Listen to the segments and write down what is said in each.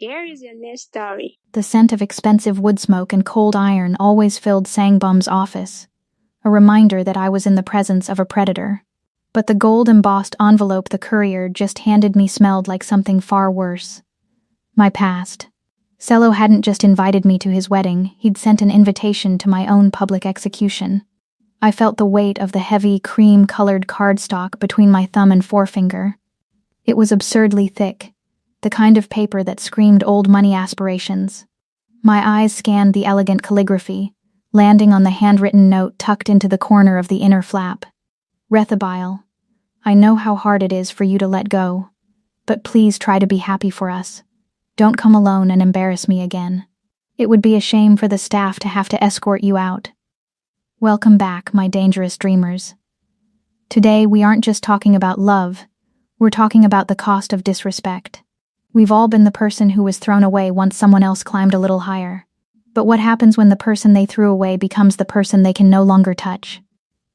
Here is your next story. The scent of expensive wood smoke and cold iron always filled Sangbum's office, a reminder that I was in the presence of a predator. But the gold-embossed envelope the courier just handed me smelled like something far worse. My past. Cello hadn't just invited me to his wedding, he'd sent an invitation to my own public execution. I felt the weight of the heavy, cream-colored cardstock between my thumb and forefinger. It was absurdly thick, the kind of paper that screamed old money aspirations. My eyes scanned the elegant calligraphy, landing on the handwritten note tucked into the corner of the inner flap. Rethabile, I know how hard it is for you to let go, but please try to be happy for us. Don't come alone and embarrass me again. It would be a shame for the staff to have to escort you out. Welcome back, my dangerous dreamers. Today we aren't just talking about love, we're talking about the cost of disrespect. We've all been the person who was thrown away once someone else climbed a little higher. But what happens when the person they threw away becomes the person they can no longer touch?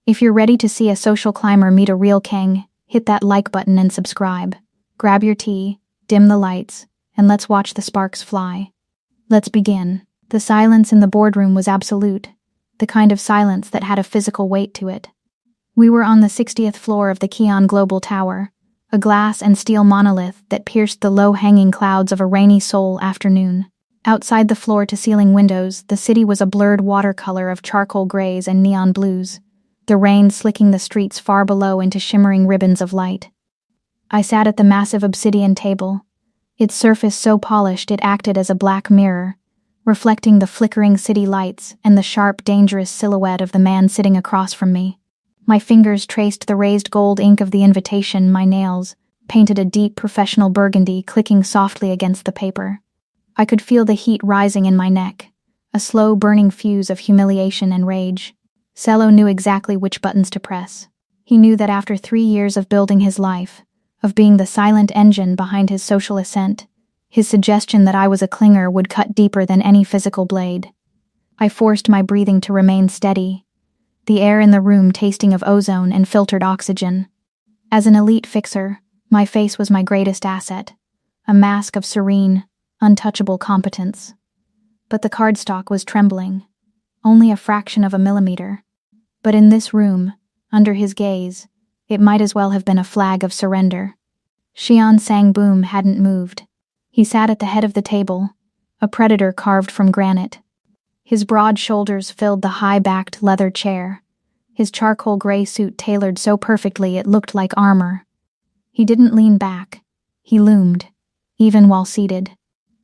If you're ready to see a social climber meet a real king, hit that like button and subscribe. Grab your tea, dim the lights, and let's watch the sparks fly. Let's begin. The silence in the boardroom was absolute, the kind of silence that had a physical weight to it. We were on the 60th floor of the Keon Global Tower, a glass and steel monolith that pierced the low-hanging clouds of a rainy Seoul afternoon. Outside the floor-to-ceiling windows, the city was a blurred watercolor of charcoal grays and neon blues, the rain slicking the streets far below into shimmering ribbons of light. I sat at the massive obsidian table, its surface so polished it acted as a black mirror, reflecting the flickering city lights and the sharp, dangerous silhouette of the man sitting across from me. My fingers traced the raised gold ink of the invitation, my nails painted a deep professional burgundy clicking softly against the paper. I could feel the heat rising in my neck, a slow burning fuse of humiliation and rage. Cello knew exactly which buttons to press. He knew that after 3 years of building his life, of being the silent engine behind his social ascent, his suggestion that I was a clinger would cut deeper than any physical blade. I forced my breathing to remain steady, the air in the room tasting of ozone and filtered oxygen. As an elite fixer, my face was my greatest asset, a mask of serene, untouchable competence. But the cardstock was trembling, only a fraction of a millimeter. But in this room, under his gaze, it might as well have been a flag of surrender. Xian Sang-boom hadn't moved. He sat at the head of the table, a predator carved from granite. His broad shoulders filled the high-backed leather chair, his charcoal gray suit tailored so perfectly it looked like armor. He didn't lean back. He loomed, even while seated.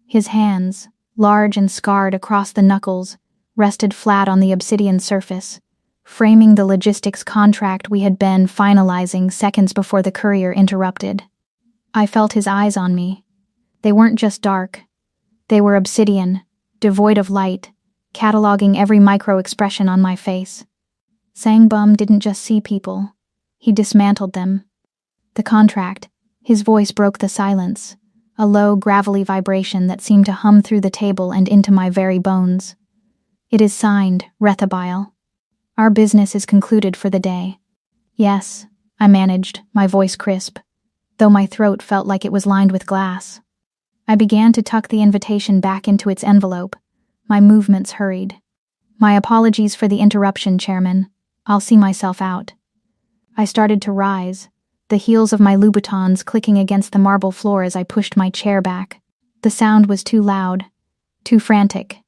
His hands, large and scarred across the knuckles, rested flat on the obsidian surface, framing the logistics contract we had been finalizing seconds before the courier interrupted. I felt his eyes on me. They weren't just dark. They were obsidian, devoid of light, cataloging every micro-expression on my face. Sangbum didn't just see people. He dismantled them. The contract, his voice broke the silence, a low, gravelly vibration that seemed to hum through the table and into my very bones. It is signed, Rethabile. Our business is concluded for the day. Yes, I managed, my voice crisp, though my throat felt like it was lined with glass. I began to tuck the invitation back into its envelope, my movements hurried. My apologies for the interruption, Chairman. I'll see myself out. I started to rise, the heels of my Louboutins clicking against the marble floor as I pushed my chair back. The sound was too loud, too frantic.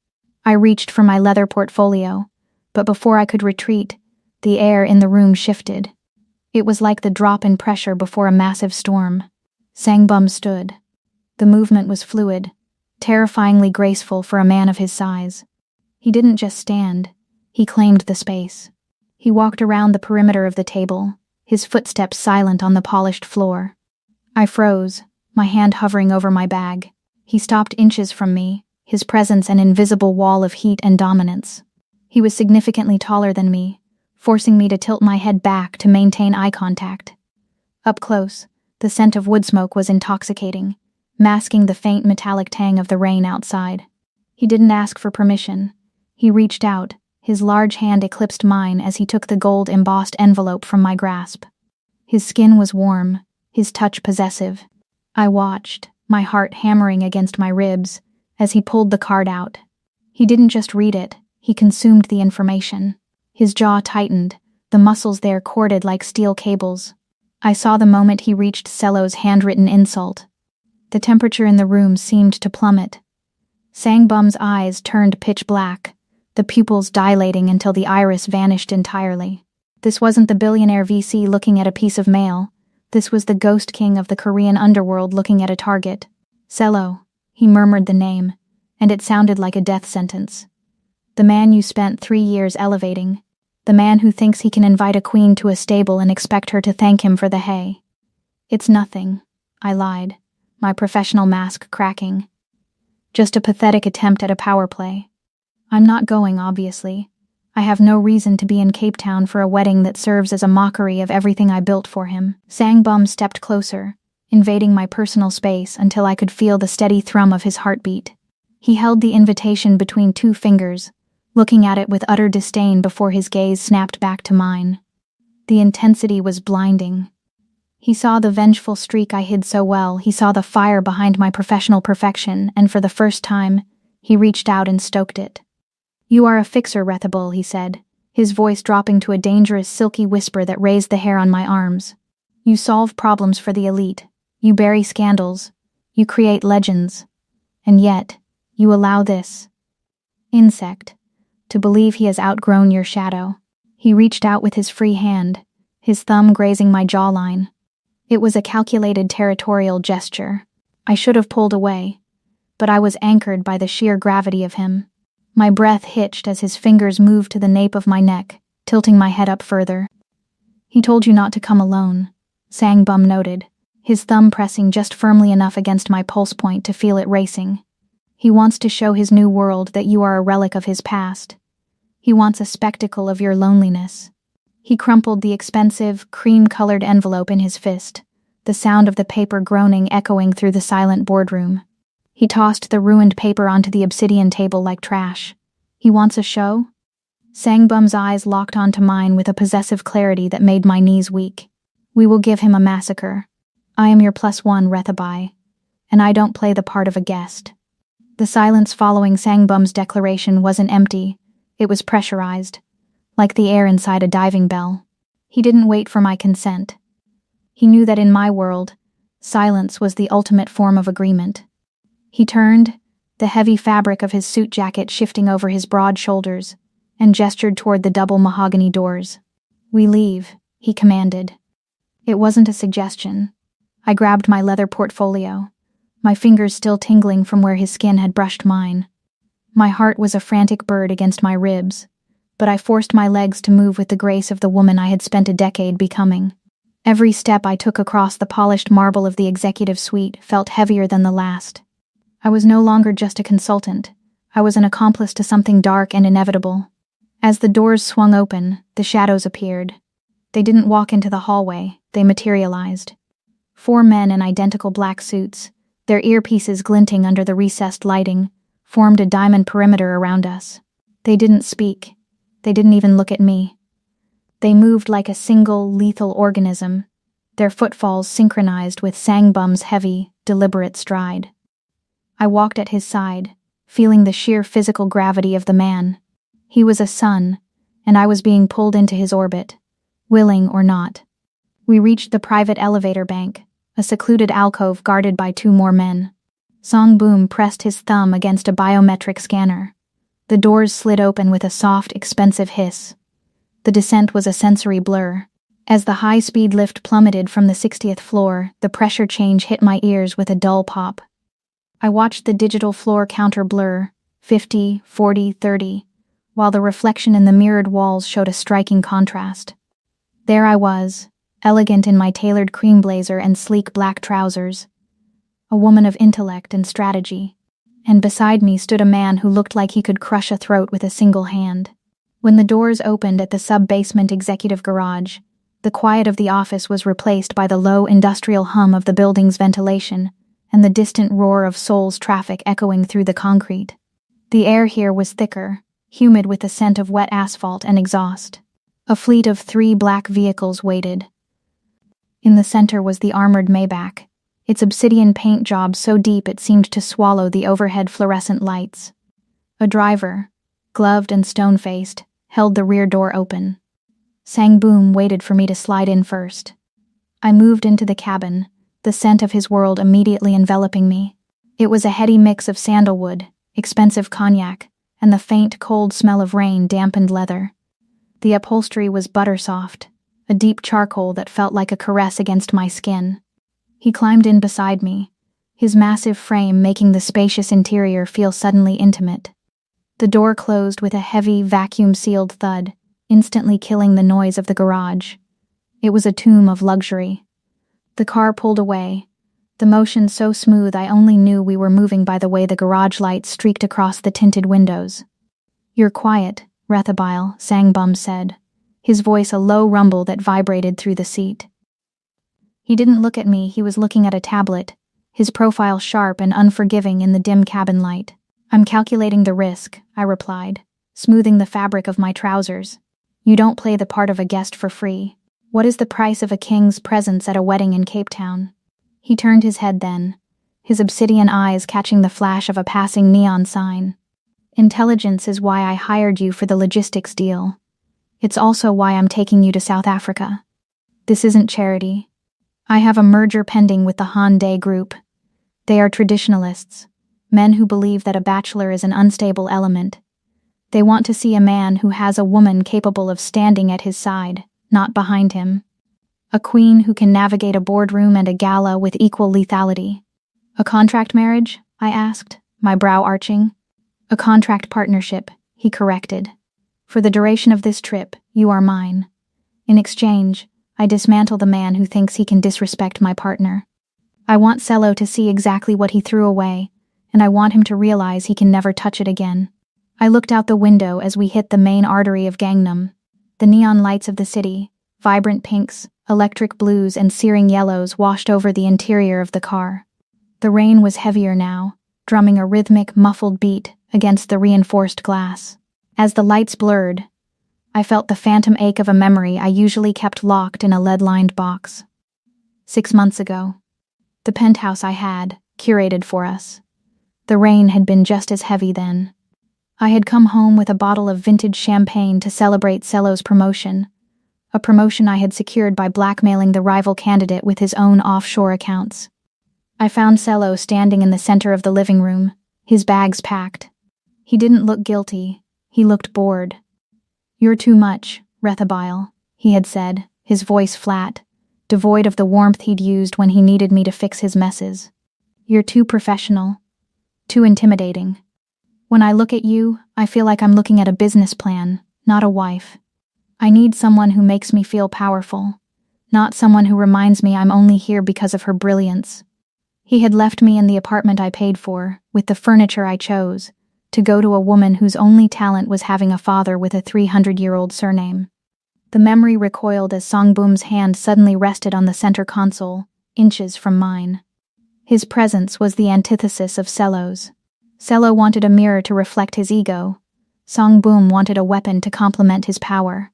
I reached for my leather portfolio, but before I could retreat, the air in the room shifted. It was like the drop in pressure before a massive storm. Sangbum stood. The movement was fluid, terrifyingly graceful for a man of his size. He didn't just stand, he claimed the space. He walked around the perimeter of the table, his footsteps silent on the polished floor. I froze, my hand hovering over my bag. He stopped inches from me, his presence an invisible wall of heat and dominance. He was significantly taller than me, forcing me to tilt my head back to maintain eye contact. Up close, the scent of wood smoke was intoxicating, masking the faint metallic tang of the rain outside. He didn't ask for permission. He reached out, his large hand eclipsed mine as he took the gold-embossed envelope from my grasp. His skin was warm, his touch possessive. I watched, my heart hammering against my ribs as he pulled the card out. He didn't just read it, he consumed the information. His jaw tightened, the muscles there corded like steel cables. I saw the moment he reached Cello's handwritten insult. The temperature in the room seemed to plummet. Sangbum's eyes turned pitch black, the pupils dilating until the iris vanished entirely. This wasn't the billionaire VC looking at a piece of mail. This was the ghost king of the Korean underworld looking at a target. Cello, he murmured the name, and it sounded like a death sentence. The man you spent 3 years elevating. The man who thinks he can invite a queen to a stable and expect her to thank him for the hay. It's nothing, I lied, my professional mask cracking. Just a pathetic attempt at a power play. I'm not going, obviously. I have no reason to be in Cape Town for a wedding that serves as a mockery of everything I built for him. Sangbum stepped closer, invading my personal space until I could feel the steady thrum of his heartbeat. He held the invitation between 2 fingers, looking at it with utter disdain before his gaze snapped back to mine. The intensity was blinding. He saw the vengeful streak I hid so well, he saw the fire behind my professional perfection, and for the first time, he reached out and stoked it. "You are a fixer, Rethable," he said, his voice dropping to a dangerous silky whisper that raised the hair on my arms. "You solve problems for the elite. You bury scandals. You create legends. And yet, you allow this insect to believe he has outgrown your shadow." He reached out with his free hand, his thumb grazing my jawline. It was a calculated territorial gesture. I should have pulled away, but I was anchored by the sheer gravity of him. My breath hitched as his fingers moved to the nape of my neck, tilting my head up further. "He told you not to come alone," Sangbum noted, his thumb pressing just firmly enough against my pulse point to feel it racing. "He wants to show his new world that you are a relic of his past. He wants a spectacle of your loneliness." He crumpled the expensive, cream-colored envelope in his fist, the sound of the paper groaning echoing through the silent boardroom. He tossed the ruined paper onto the obsidian table like trash. "He wants a show?" Sangbum's eyes locked onto mine with a possessive clarity that made my knees weak. "We will give him a massacre. I am your +1, Rethabai, and I don't play the part of a guest." The silence following Sangbum's declaration wasn't empty, it was pressurized, like the air inside a diving bell. He didn't wait for my consent. He knew that in my world, silence was the ultimate form of agreement. He turned, the heavy fabric of his suit jacket shifting over his broad shoulders, and gestured toward the double mahogany doors. "We leave," he commanded. It wasn't a suggestion. I grabbed my leather portfolio, my fingers still tingling from where his skin had brushed mine. My heart was a frantic bird against my ribs, but I forced my legs to move with the grace of the woman I had spent a decade becoming. Every step I took across the polished marble of the executive suite felt heavier than the last. I was no longer just a consultant. I was an accomplice to something dark and inevitable. As the doors swung open, the shadows appeared. They didn't walk into the hallway, they materialized. 4 men in identical black suits, their earpieces glinting under the recessed lighting, formed a diamond perimeter around us. They didn't speak. They didn't even look at me. They moved like a single, lethal organism, their footfalls synchronized with Sangbum's heavy, deliberate stride. I walked at his side, feeling the sheer physical gravity of the man. He was a sun, and I was being pulled into his orbit, willing or not. We reached the private elevator bank, a secluded alcove guarded by 2 more men. Songbum pressed his thumb against a biometric scanner. The doors slid open with a soft, expensive hiss. The descent was a sensory blur. As the high-speed lift plummeted from the 60th floor, the pressure change hit my ears with a dull pop. I watched the digital floor counter blur, 50, 40, 30, while the reflection in the mirrored walls showed a striking contrast. There I was, elegant in my tailored cream blazer and sleek black trousers, a woman of intellect and strategy, and beside me stood a man who looked like he could crush a throat with a single hand. When the doors opened at the sub-basement executive garage, the quiet of the office was replaced by the low industrial hum of the building's ventilation and the distant roar of Seoul's traffic echoing through the concrete. The air here was thicker, humid with the scent of wet asphalt and exhaust. A fleet of 3 black vehicles waited. In the center was the armored Maybach, its obsidian paint job so deep it seemed to swallow the overhead fluorescent lights. A driver, gloved and stone-faced, held the rear door open. Sangboom waited for me to slide in first. I moved into the cabin, the scent of his world immediately enveloping me. It was a heady mix of sandalwood, expensive cognac, and the faint, cold smell of rain dampened leather. The upholstery was butter-soft, a deep charcoal that felt like a caress against my skin. He climbed in beside me, his massive frame making the spacious interior feel suddenly intimate. The door closed with a heavy, vacuum-sealed thud, instantly killing the noise of the garage. It was a tomb of luxury. The car pulled away, the motion so smooth I only knew we were moving by the way the garage lights streaked across the tinted windows. "You're quiet," Rethabile, Sangbum said, his voice a low rumble that vibrated through the seat. He didn't look at me, he was looking at a tablet, his profile sharp and unforgiving in the dim cabin light. "I'm calculating the risk," I replied, smoothing the fabric of my trousers. "You don't play the part of a guest for free. What is the price of a king's presence at a wedding in Cape Town?" He turned his head then, his obsidian eyes catching the flash of a passing neon sign. "Intelligence is why I hired you for the logistics deal. It's also why I'm taking you to South Africa. This isn't charity. I have a merger pending with the Han Day Group. They are traditionalists, men who believe that a bachelor is an unstable element. They want to see a man who has a woman capable of standing at his side, not behind him. A queen who can navigate a boardroom and a gala with equal lethality." "A contract marriage?" I asked, my brow arching. "A contract partnership," he corrected. "For the duration of this trip, you are mine. In exchange, I dismantle the man who thinks he can disrespect my partner. I want Cello to see exactly what he threw away, and I want him to realize he can never touch it again." I looked out the window as we hit the main artery of Gangnam. The neon lights of the city, vibrant pinks, electric blues, and searing yellows washed over the interior of the car. The rain was heavier now, drumming a rhythmic, muffled beat against the reinforced glass. As the lights blurred, I felt the phantom ache of a memory I usually kept locked in a lead-lined box. 6 months ago. The penthouse I had, curated for us. The rain had been just as heavy then. I had come home with a bottle of vintage champagne to celebrate Cello's promotion, a promotion I had secured by blackmailing the rival candidate with his own offshore accounts. I found Cello standing in the center of the living room, his bags packed. He didn't look guilty, he looked bored. "You're too much, Rethabile," he had said, his voice flat, devoid of the warmth he'd used when he needed me to fix his messes. "You're too professional, too intimidating. When I look at you, I feel like I'm looking at a business plan, not a wife. I need someone who makes me feel powerful, not someone who reminds me I'm only here because of her brilliance." He had left me in the apartment I paid for, with the furniture I chose, to go to a woman whose only talent was having a father with a 300-year-old surname. The memory recoiled as Songboom's hand suddenly rested on the center console, inches from mine. His presence was the antithesis of Cello's. Cello wanted a mirror to reflect his ego. Songboom wanted a weapon to complement his power.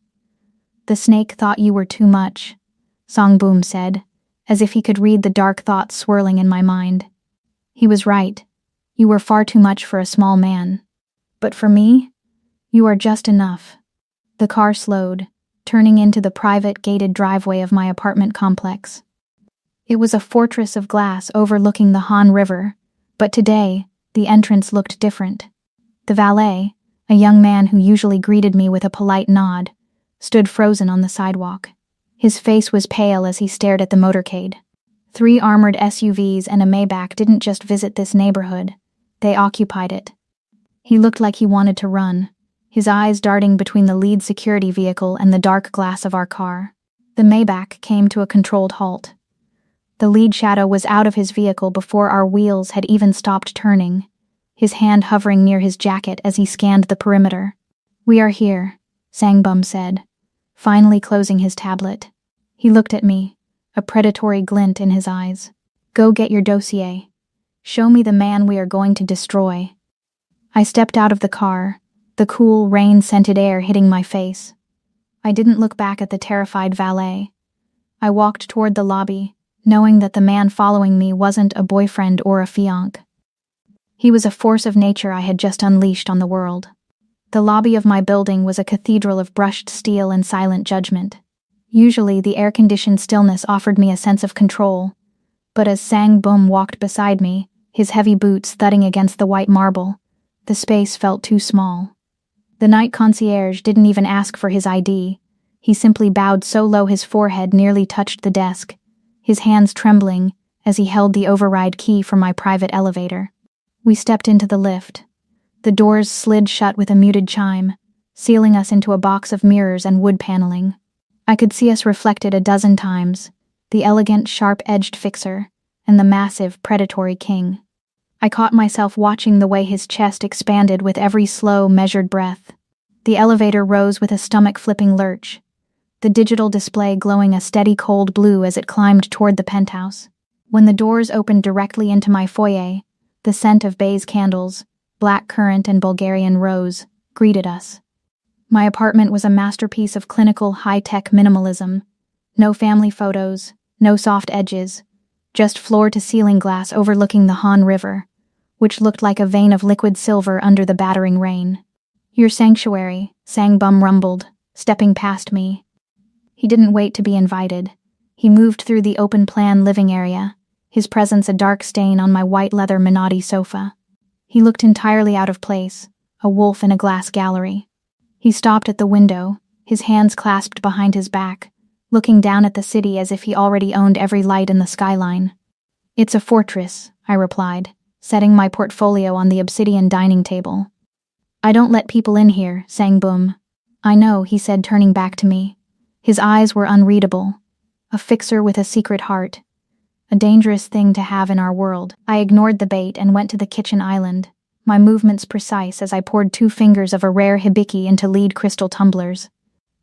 "The snake thought you were too much," Songboom said, as if he could read the dark thoughts swirling in my mind. He was right. You were far too much for a small man. But for me, you are just enough. The car slowed, turning into the private, gated driveway of my apartment complex. It was a fortress of glass overlooking the Han River, but today, the entrance looked different. The valet, a young man who usually greeted me with a polite nod, stood frozen on the sidewalk. His face was pale as he stared at the motorcade. 3 armored SUVs and a Maybach didn't just visit this neighborhood, they occupied it. He looked like he wanted to run, his eyes darting between the lead security vehicle and the dark glass of our car. The Maybach came to a controlled halt. The lead shadow was out of his vehicle before our wheels had even stopped turning, his hand hovering near his jacket as he scanned the perimeter. "We are here," Sangbum said, finally closing his tablet. He looked at me, a predatory glint in his eyes. "Go get your dossier. Show me the man we are going to destroy." I stepped out of the car, the cool, rain-scented air hitting my face. I didn't look back at the terrified valet. I walked toward the lobby, knowing that the man following me wasn't a boyfriend or a fiancé. He was a force of nature I had just unleashed on the world. The lobby of my building was a cathedral of brushed steel and silent judgment. Usually, the air-conditioned stillness offered me a sense of control, but as Sang Bum walked beside me, his heavy boots thudding against the white marble, the space felt too small. The night concierge didn't even ask for his ID. He simply bowed so low his forehead nearly touched the desk, his hands trembling as he held the override key for my private elevator. We stepped into the lift. The doors slid shut with a muted chime, sealing us into a box of mirrors and wood paneling. I could see us reflected a dozen times, the elegant, sharp-edged fixer and the massive, predatory king. I caught myself watching the way his chest expanded with every slow, measured breath. The elevator rose with a stomach-flipping lurch, the digital display glowing a steady cold blue as it climbed toward the penthouse. When the doors opened directly into my foyer, the scent of beige candles, black currant and Bulgarian rose, greeted us. My apartment was a masterpiece of clinical, high-tech minimalism. No family photos, no soft edges, just floor-to-ceiling glass overlooking the Han River, which looked like a vein of liquid silver under the battering rain. "Your sanctuary," Sang Bum rumbled, stepping past me. He didn't wait to be invited. He moved through the open-plan living area, his presence a dark stain on my white leather Minotti sofa. He looked entirely out of place, a wolf in a glass gallery. He stopped at the window, his hands clasped behind his back, looking down at the city as if he already owned every light in the skyline. "It's a fortress," I replied, setting my portfolio on the obsidian dining table. "I don't let people in here," Sang Bum. "I know," he said, turning back to me. His eyes were unreadable. A fixer with a secret heart. A dangerous thing to have in our world. I ignored the bait and went to the kitchen island, my movements precise as I poured 2 fingers of a rare hibiki into lead crystal tumblers.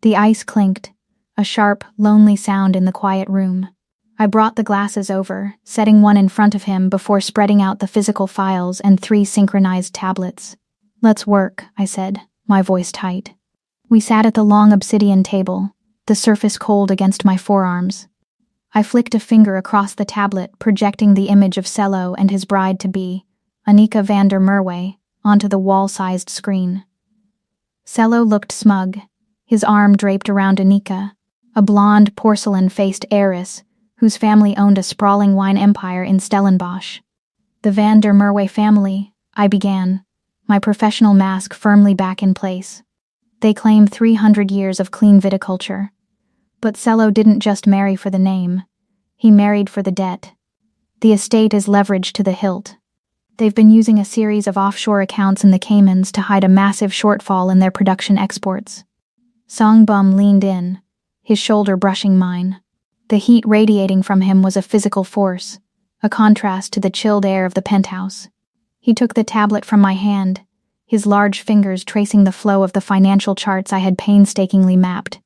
The ice clinked, a sharp, lonely sound in the quiet room. I brought the glasses over, setting one in front of him before spreading out the physical files and 3 synchronized tablets. "Let's work," I said, my voice tight. We sat at the long obsidian table, the surface cold against my forearms. I flicked a finger across the tablet, projecting the image of Cello and his bride-to-be, Annika van der Merwe, onto the wall-sized screen. Cello looked smug, his arm draped around Annika, a blonde, porcelain-faced heiress whose family owned a sprawling wine empire in Stellenbosch. "The van der Merwe family," I began, my professional mask firmly back in place. "They claim 300 years of clean viticulture. But Cello didn't just marry for the name. He married for the debt. The estate is leveraged to the hilt. They've been using a series of offshore accounts in the Caymans to hide a massive shortfall in their production exports." Sang Bum leaned in, his shoulder brushing mine. The heat radiating from him was a physical force, a contrast to the chilled air of the penthouse. He took the tablet from my hand, his large fingers tracing the flow of the financial charts I had painstakingly mapped.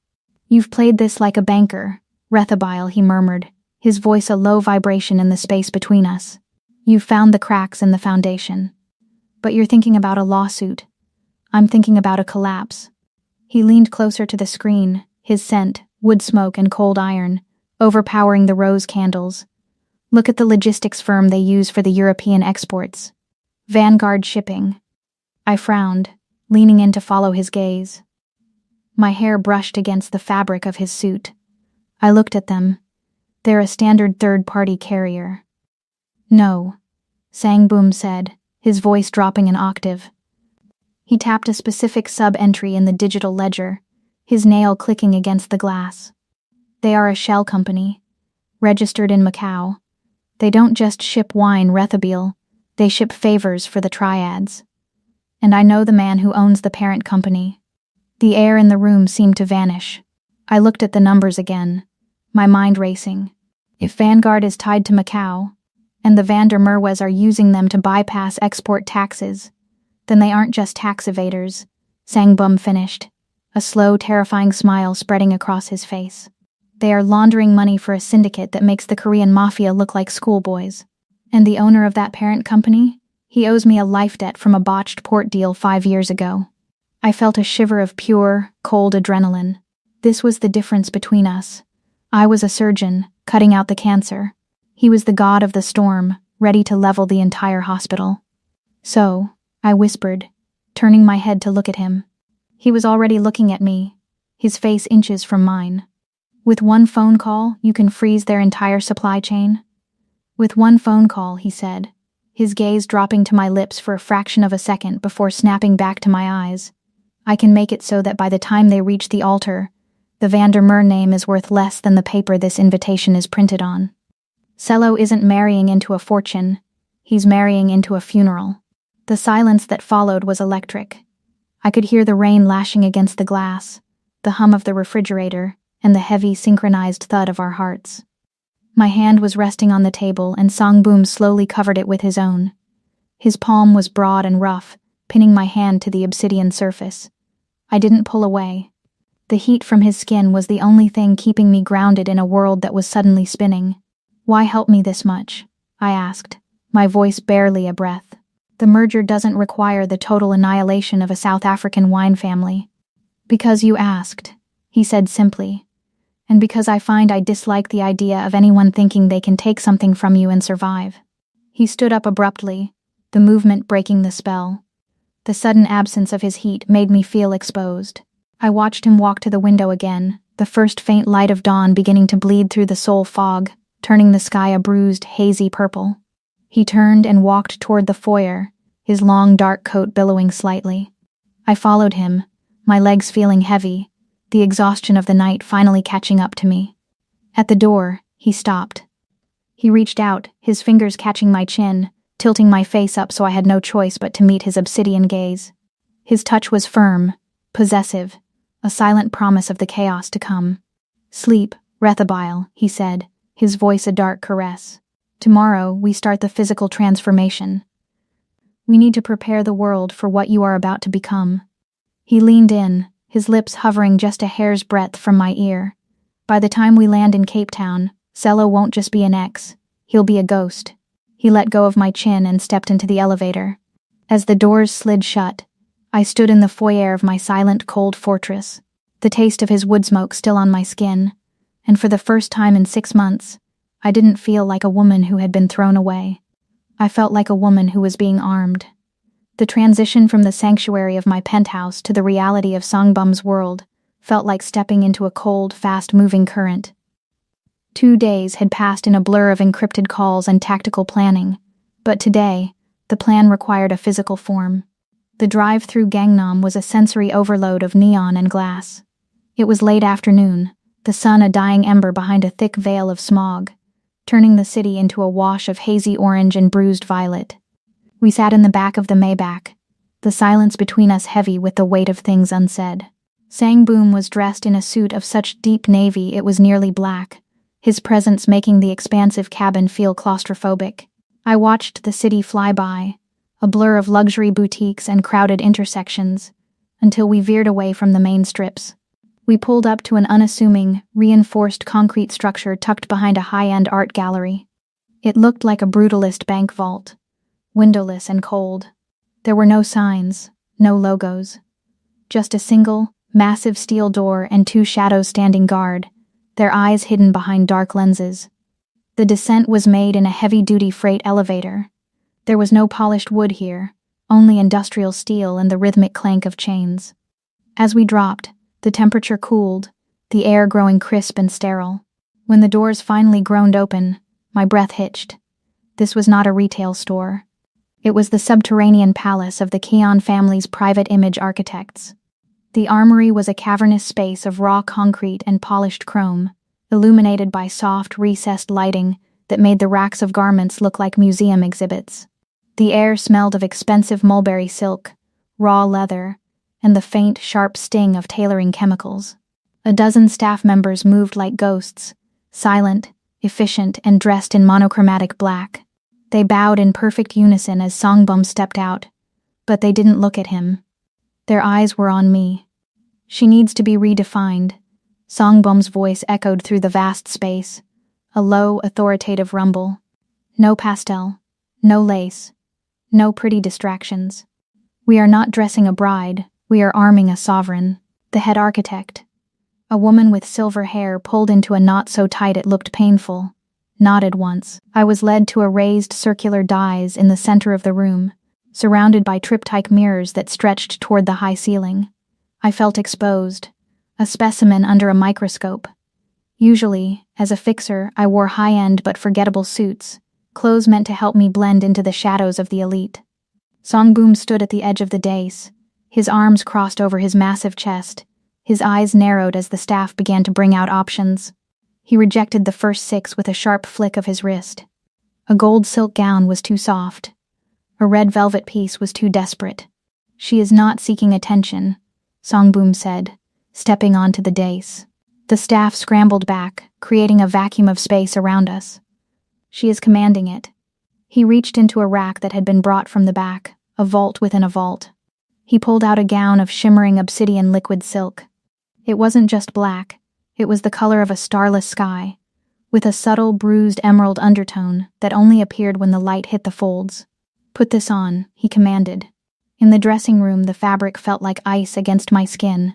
"You've played this like a banker, Rethabile," he murmured, his voice a low vibration in the space between us. "You've found the cracks in the foundation. But you're thinking about a lawsuit. I'm thinking about a collapse." He leaned closer to the screen, his scent, wood smoke and cold iron, overpowering the rose candles. "Look at the logistics firm they use for the European exports. Vanguard Shipping." I frowned, leaning in to follow his gaze. My hair brushed against the fabric of his suit. I looked at them. "They're a standard third-party carrier." "No," Sang Bum said, his voice dropping an octave. He tapped a specific sub-entry in the digital ledger, his nail clicking against the glass. "They are a shell company, registered in Macau. They don't just ship wine, Rethabile, they ship favors for the triads. And I know the man who owns the parent company." The air in the room seemed to vanish. I looked at the numbers again, my mind racing. If Vanguard is tied to Macau, and the van der Merwes are using them to bypass export taxes, then they aren't just tax evaders, Sang Bum finished, a slow, terrifying smile spreading across his face. "They are laundering money for a syndicate that makes the Korean Mafia look like schoolboys. And the owner of that parent company? He owes me a life debt from a botched port deal 5 years ago." I felt a shiver of pure, cold adrenaline. This was the difference between us. I was a surgeon, cutting out the cancer, He was the god of the storm, ready to level the entire hospital. "So," I whispered, turning my head to look at him. He was already looking at me, his face inches from mine. "With one phone call, you can freeze their entire supply chain?" "With one phone call," he said, his gaze dropping to my lips for a fraction of a second before snapping back to my eyes. "I can make it so that by the time they reach the altar, the Vandermeer name is worth less than the paper this invitation is printed on." Cello isn't marrying into a fortune, he's marrying into a funeral. The silence that followed was electric. I could hear the rain lashing against the glass, the hum of the refrigerator, and the heavy, synchronized thud of our hearts. My hand was resting on the table, and Sangboom slowly covered it with his own. His palm was broad and rough, pinning my hand to the obsidian surface. I didn't pull away. The heat from his skin was the only thing keeping me grounded in a world that was suddenly spinning. "Why help me this much?" I asked, my voice barely a breath. "The merger doesn't require the total annihilation of a South African wine family." "Because you asked," he said simply. "And because I find I dislike the idea of anyone thinking they can take something from you and survive." He stood up abruptly, the movement breaking the spell. The sudden absence of his heat made me feel exposed. I watched him walk to the window again, the first faint light of dawn beginning to bleed through the soul fog, turning the sky a bruised, hazy purple. He turned and walked toward the foyer, his long dark coat billowing slightly. I followed him, my legs feeling heavy, the exhaustion of the night finally catching up to me. At the door, he stopped. He reached out, his fingers catching my chin, tilting my face up so I had no choice but to meet his obsidian gaze. His touch was firm, possessive, a silent promise of the chaos to come. "Sleep, Rethabile," he said, his voice a dark caress. "Tomorrow, we start the physical transformation. We need to prepare the world for what you are about to become." He leaned in, his lips hovering just a hair's breadth from my ear. "By the time we land in Cape Town, Cello won't just be an ex, he'll be a ghost." He let go of my chin and stepped into the elevator. As the doors slid shut, I stood in the foyer of my silent, cold fortress, the taste of his wood smoke still on my skin, and for the first time in 6 months, I didn't feel like a woman who had been thrown away. I felt like a woman who was being armed. The transition from the sanctuary of my penthouse to the reality of Sangbum's world felt like stepping into a cold, fast-moving current. 2 days had passed in a blur of encrypted calls and tactical planning, but today, the plan required a physical form. The drive through Gangnam was a sensory overload of neon and glass. It was late afternoon, the sun a dying ember behind a thick veil of smog, turning the city into a wash of hazy orange and bruised violet. We sat in the back of the Maybach, the silence between us heavy with the weight of things unsaid. Sangboom was dressed in a suit of such deep navy it was nearly black, his presence making the expansive cabin feel claustrophobic. I watched the city fly by, a blur of luxury boutiques and crowded intersections, until we veered away from the main strips. We pulled up to an unassuming, reinforced concrete structure tucked behind a high-end art gallery. It looked like a brutalist bank vault, windowless and cold. There were no signs, no logos. Just a single, massive steel door and 2 shadows standing guard, their eyes hidden behind dark lenses. The descent was made in a heavy-duty freight elevator. There was no polished wood here, only industrial steel and the rhythmic clank of chains. As we dropped, the temperature cooled, the air growing crisp and sterile. When the doors finally groaned open, my breath hitched. This was not a retail store. It was the subterranean palace of the Keon family's private image architects. The armory was a cavernous space of raw concrete and polished chrome, illuminated by soft, recessed lighting that made the racks of garments look like museum exhibits. The air smelled of expensive mulberry silk, raw leather, and the faint, sharp sting of tailoring chemicals. A dozen staff members moved like ghosts, silent, efficient, and dressed in monochromatic black. They bowed in perfect unison as Sangbum stepped out, but they didn't look at him. Their eyes were on me. "She needs to be redefined." Sangbum's voice echoed through the vast space, a low, authoritative rumble. "No pastel, no lace, no pretty distractions. We are not dressing a bride, we are arming a sovereign." The head architect, a woman with silver hair pulled into a knot so tight it looked painful, nodded once. I was led to a raised circular dais in the center of the room, surrounded by triptych mirrors that stretched toward the high ceiling. I felt exposed, a specimen under a microscope. Usually, as a fixer, I wore high-end but forgettable suits, clothes meant to help me blend into the shadows of the elite. Songbum stood at the edge of the dais, his arms crossed over his massive chest, his eyes narrowed as the staff began to bring out options. He rejected the first 6 with a sharp flick of his wrist. A gold silk gown was too soft. A red velvet piece was too desperate. She is not seeking attention, Songbum said, stepping onto the dais. The staff scrambled back, creating a vacuum of space around us. She is commanding it. He reached into a rack that had been brought from the back, a vault within a vault. He pulled out a gown of shimmering obsidian liquid silk. It wasn't just black, it was the color of a starless sky, with a subtle bruised emerald undertone that only appeared when the light hit the folds. "Put this on," he commanded. In the dressing room, the fabric felt like ice against my skin.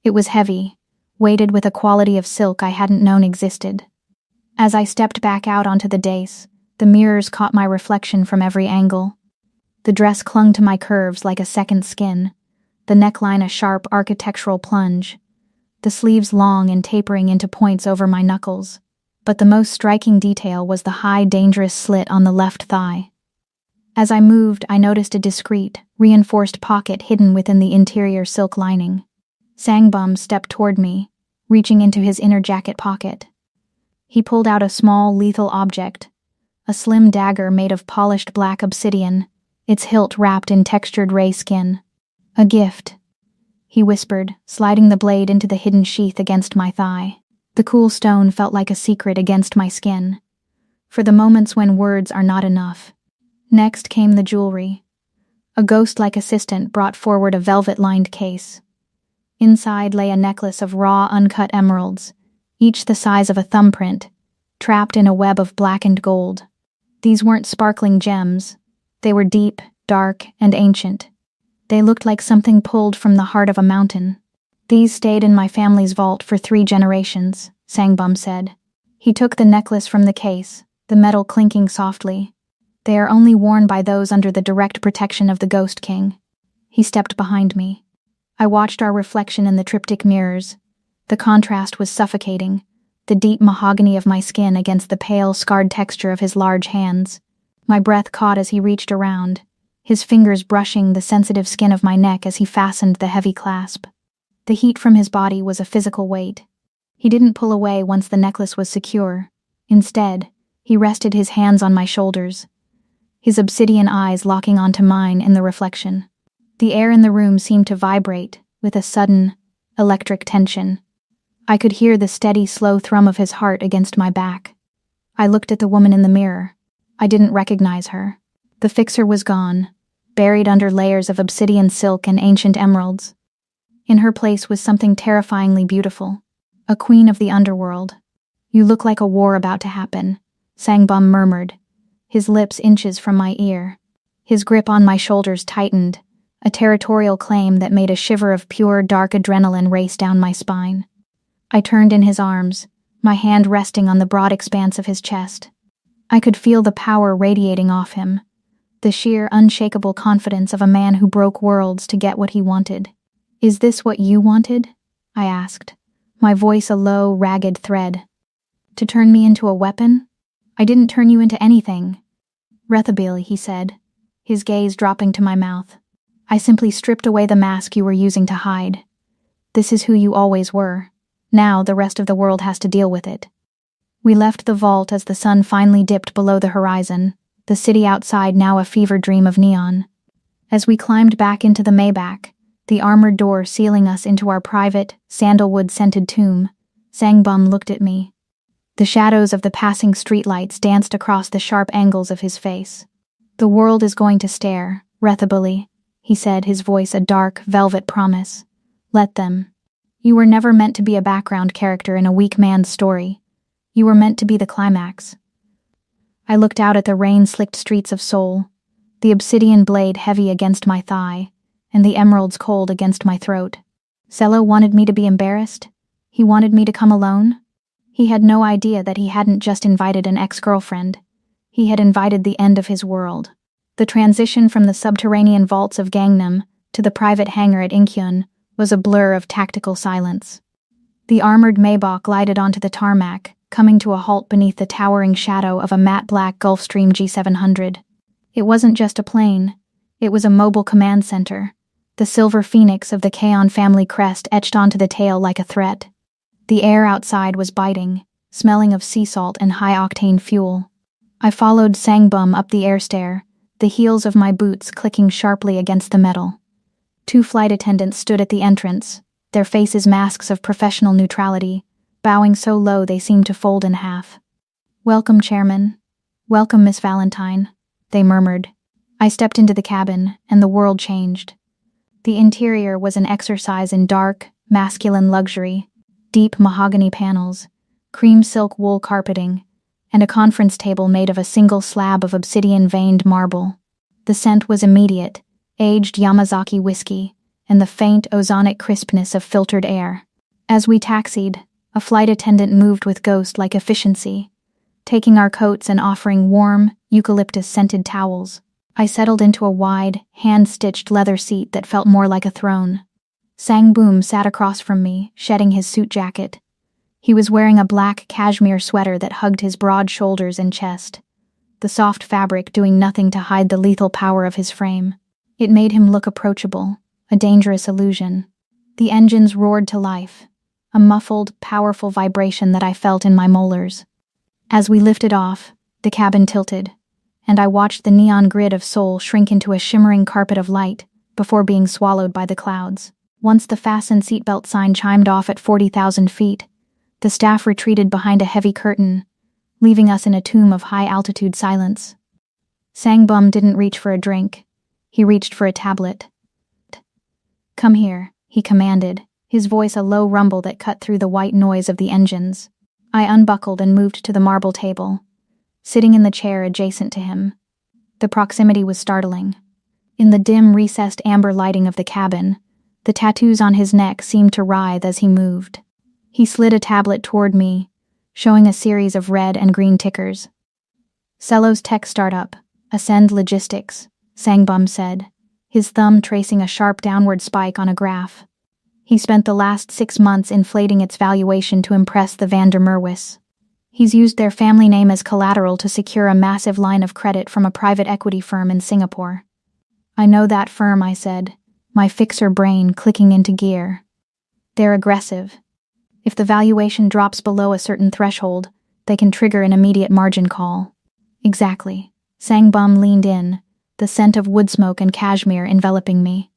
It was heavy, weighted with a quality of silk I hadn't known existed. As I stepped back out onto the dais, the mirrors caught my reflection from every angle. The dress clung to my curves like a second skin, the neckline a sharp architectural plunge, the sleeves long and tapering into points over my knuckles. But the most striking detail was the high, dangerous slit on the left thigh. As I moved, I noticed a discreet, reinforced pocket hidden within the interior silk lining. Songbum stepped toward me, reaching into his inner jacket pocket. He pulled out a small, lethal object, a slim dagger made of polished black obsidian, its hilt wrapped in textured ray skin. "A gift," he whispered, sliding the blade into the hidden sheath against my thigh. The cool stone felt like a secret against my skin, for the moments when words are not enough. Next came the jewelry. A ghost-like assistant brought forward a velvet-lined case. Inside lay a necklace of raw, uncut emeralds, each the size of a thumbprint, trapped in a web of blackened gold. These weren't sparkling gems. They were deep, dark, and ancient. They looked like something pulled from the heart of a mountain. "These stayed in my family's vault for 3 generations, Songbum said. He took the necklace from the case, the metal clinking softly. "They are only worn by those under the direct protection of the Ghost King." He stepped behind me. I watched our reflection in the triptych mirrors. The contrast was suffocating, the deep mahogany of my skin against the pale, scarred texture of his large hands. My breath caught as he reached around, his fingers brushing the sensitive skin of my neck as he fastened the heavy clasp. The heat from his body was a physical weight. He didn't pull away once the necklace was secure. Instead, he rested his hands on my shoulders, his obsidian eyes locking onto mine in the reflection. The air in the room seemed to vibrate with a sudden, electric tension. I could hear the steady, slow thrum of his heart against my back. I looked at the woman in the mirror. I didn't recognize her. The fixer was gone, buried under layers of obsidian silk and ancient emeralds. In her place was something terrifyingly beautiful, a queen of the underworld. "You look like a war about to happen," Songbum murmured, his lips inches from my ear. His grip on my shoulders tightened, a territorial claim that made a shiver of pure, dark adrenaline race down my spine. I turned in his arms, my hand resting on the broad expanse of his chest. I could feel the power radiating off him, the sheer, unshakable confidence of a man who broke worlds to get what he wanted. "Is this what you wanted?" I asked, my voice a low, ragged thread. "To turn me into a weapon? I didn't turn you into anything." "Rethabil," he said, his gaze dropping to my mouth. "I simply stripped away the mask you were using to hide. This is who you always were. Now the rest of the world has to deal with it." We left the vault as the sun finally dipped below the horizon, the city outside now a fever dream of neon. As we climbed back into the Maybach, the armored door sealing us into our private, sandalwood-scented tomb, Songbum looked at me. The shadows of the passing streetlights danced across the sharp angles of his face. "The world is going to stare, Rethabili," he said, his voice a dark, velvet promise. "Let them. You were never meant to be a background character in a weak man's story. You were meant to be the climax." I looked out at the rain-slicked streets of Seoul, the obsidian blade heavy against my thigh, and the emeralds cold against my throat. Selo wanted me to be embarrassed? He wanted me to come alone? He had no idea that he hadn't just invited an ex-girlfriend. He had invited the end of his world. The transition from the subterranean vaults of Gangnam to the private hangar at Incheon was a blur of tactical silence. The armored Maybach glided onto the tarmac, coming to a halt beneath the towering shadow of a matte black Gulfstream G700. It wasn't just a plane. It was a mobile command center, the silver phoenix of the Kaon family crest etched onto the tail like a threat. The air outside was biting, smelling of sea salt and high-octane fuel. I followed Sangbum up the air stair, the heels of my boots clicking sharply against the metal. 2 flight attendants stood at the entrance, their faces masks of professional neutrality, bowing so low they seemed to fold in half. "Welcome, Chairman. Welcome, Miss Valentine," they murmured. I stepped into the cabin, and the world changed. The interior was an exercise in dark, masculine luxury, deep mahogany panels, cream silk wool carpeting, and a conference table made of a single slab of obsidian-veined marble. The scent was immediate, aged Yamazaki whiskey, and the faint, ozonic crispness of filtered air. As we taxied, a flight attendant moved with ghost-like efficiency, taking our coats and offering warm, eucalyptus-scented towels. I settled into a wide, hand-stitched leather seat that felt more like a throne. Sang-boom sat across from me, shedding his suit jacket. He was wearing a black cashmere sweater that hugged his broad shoulders and chest, the soft fabric doing nothing to hide the lethal power of his frame. It made him look approachable, a dangerous illusion. The engines roared to life, a muffled, powerful vibration that I felt in my molars. As we lifted off, the cabin tilted, and I watched the neon grid of Seoul shrink into a shimmering carpet of light before being swallowed by the clouds. Once the fasten seatbelt sign chimed off at 40,000 feet, the staff retreated behind a heavy curtain, leaving us in a tomb of high-altitude silence. Sangbum didn't reach for a drink. He reached for a tablet. "Come here," he commanded, his voice a low rumble that cut through the white noise of the engines. I unbuckled and moved to the marble table, sitting in the chair adjacent to him. The proximity was startling. In the dim, recessed amber lighting of the cabin, the tattoos on his neck seemed to writhe as he moved. He slid a tablet toward me, showing a series of red and green tickers. "Cello's tech startup, Ascend Logistics," Sangbum said, his thumb tracing a sharp downward spike on a graph. He spent the last 6 months inflating its valuation to impress the Van der Merwis. He's used their family name as collateral to secure a massive line of credit from a private equity firm in Singapore. "I know that firm," I said, my fixer brain clicking into gear. "They're aggressive. If the valuation drops below a certain threshold, they can trigger an immediate margin call." "Exactly." Sangbum leaned in, the scent of wood smoke and cashmere enveloping me.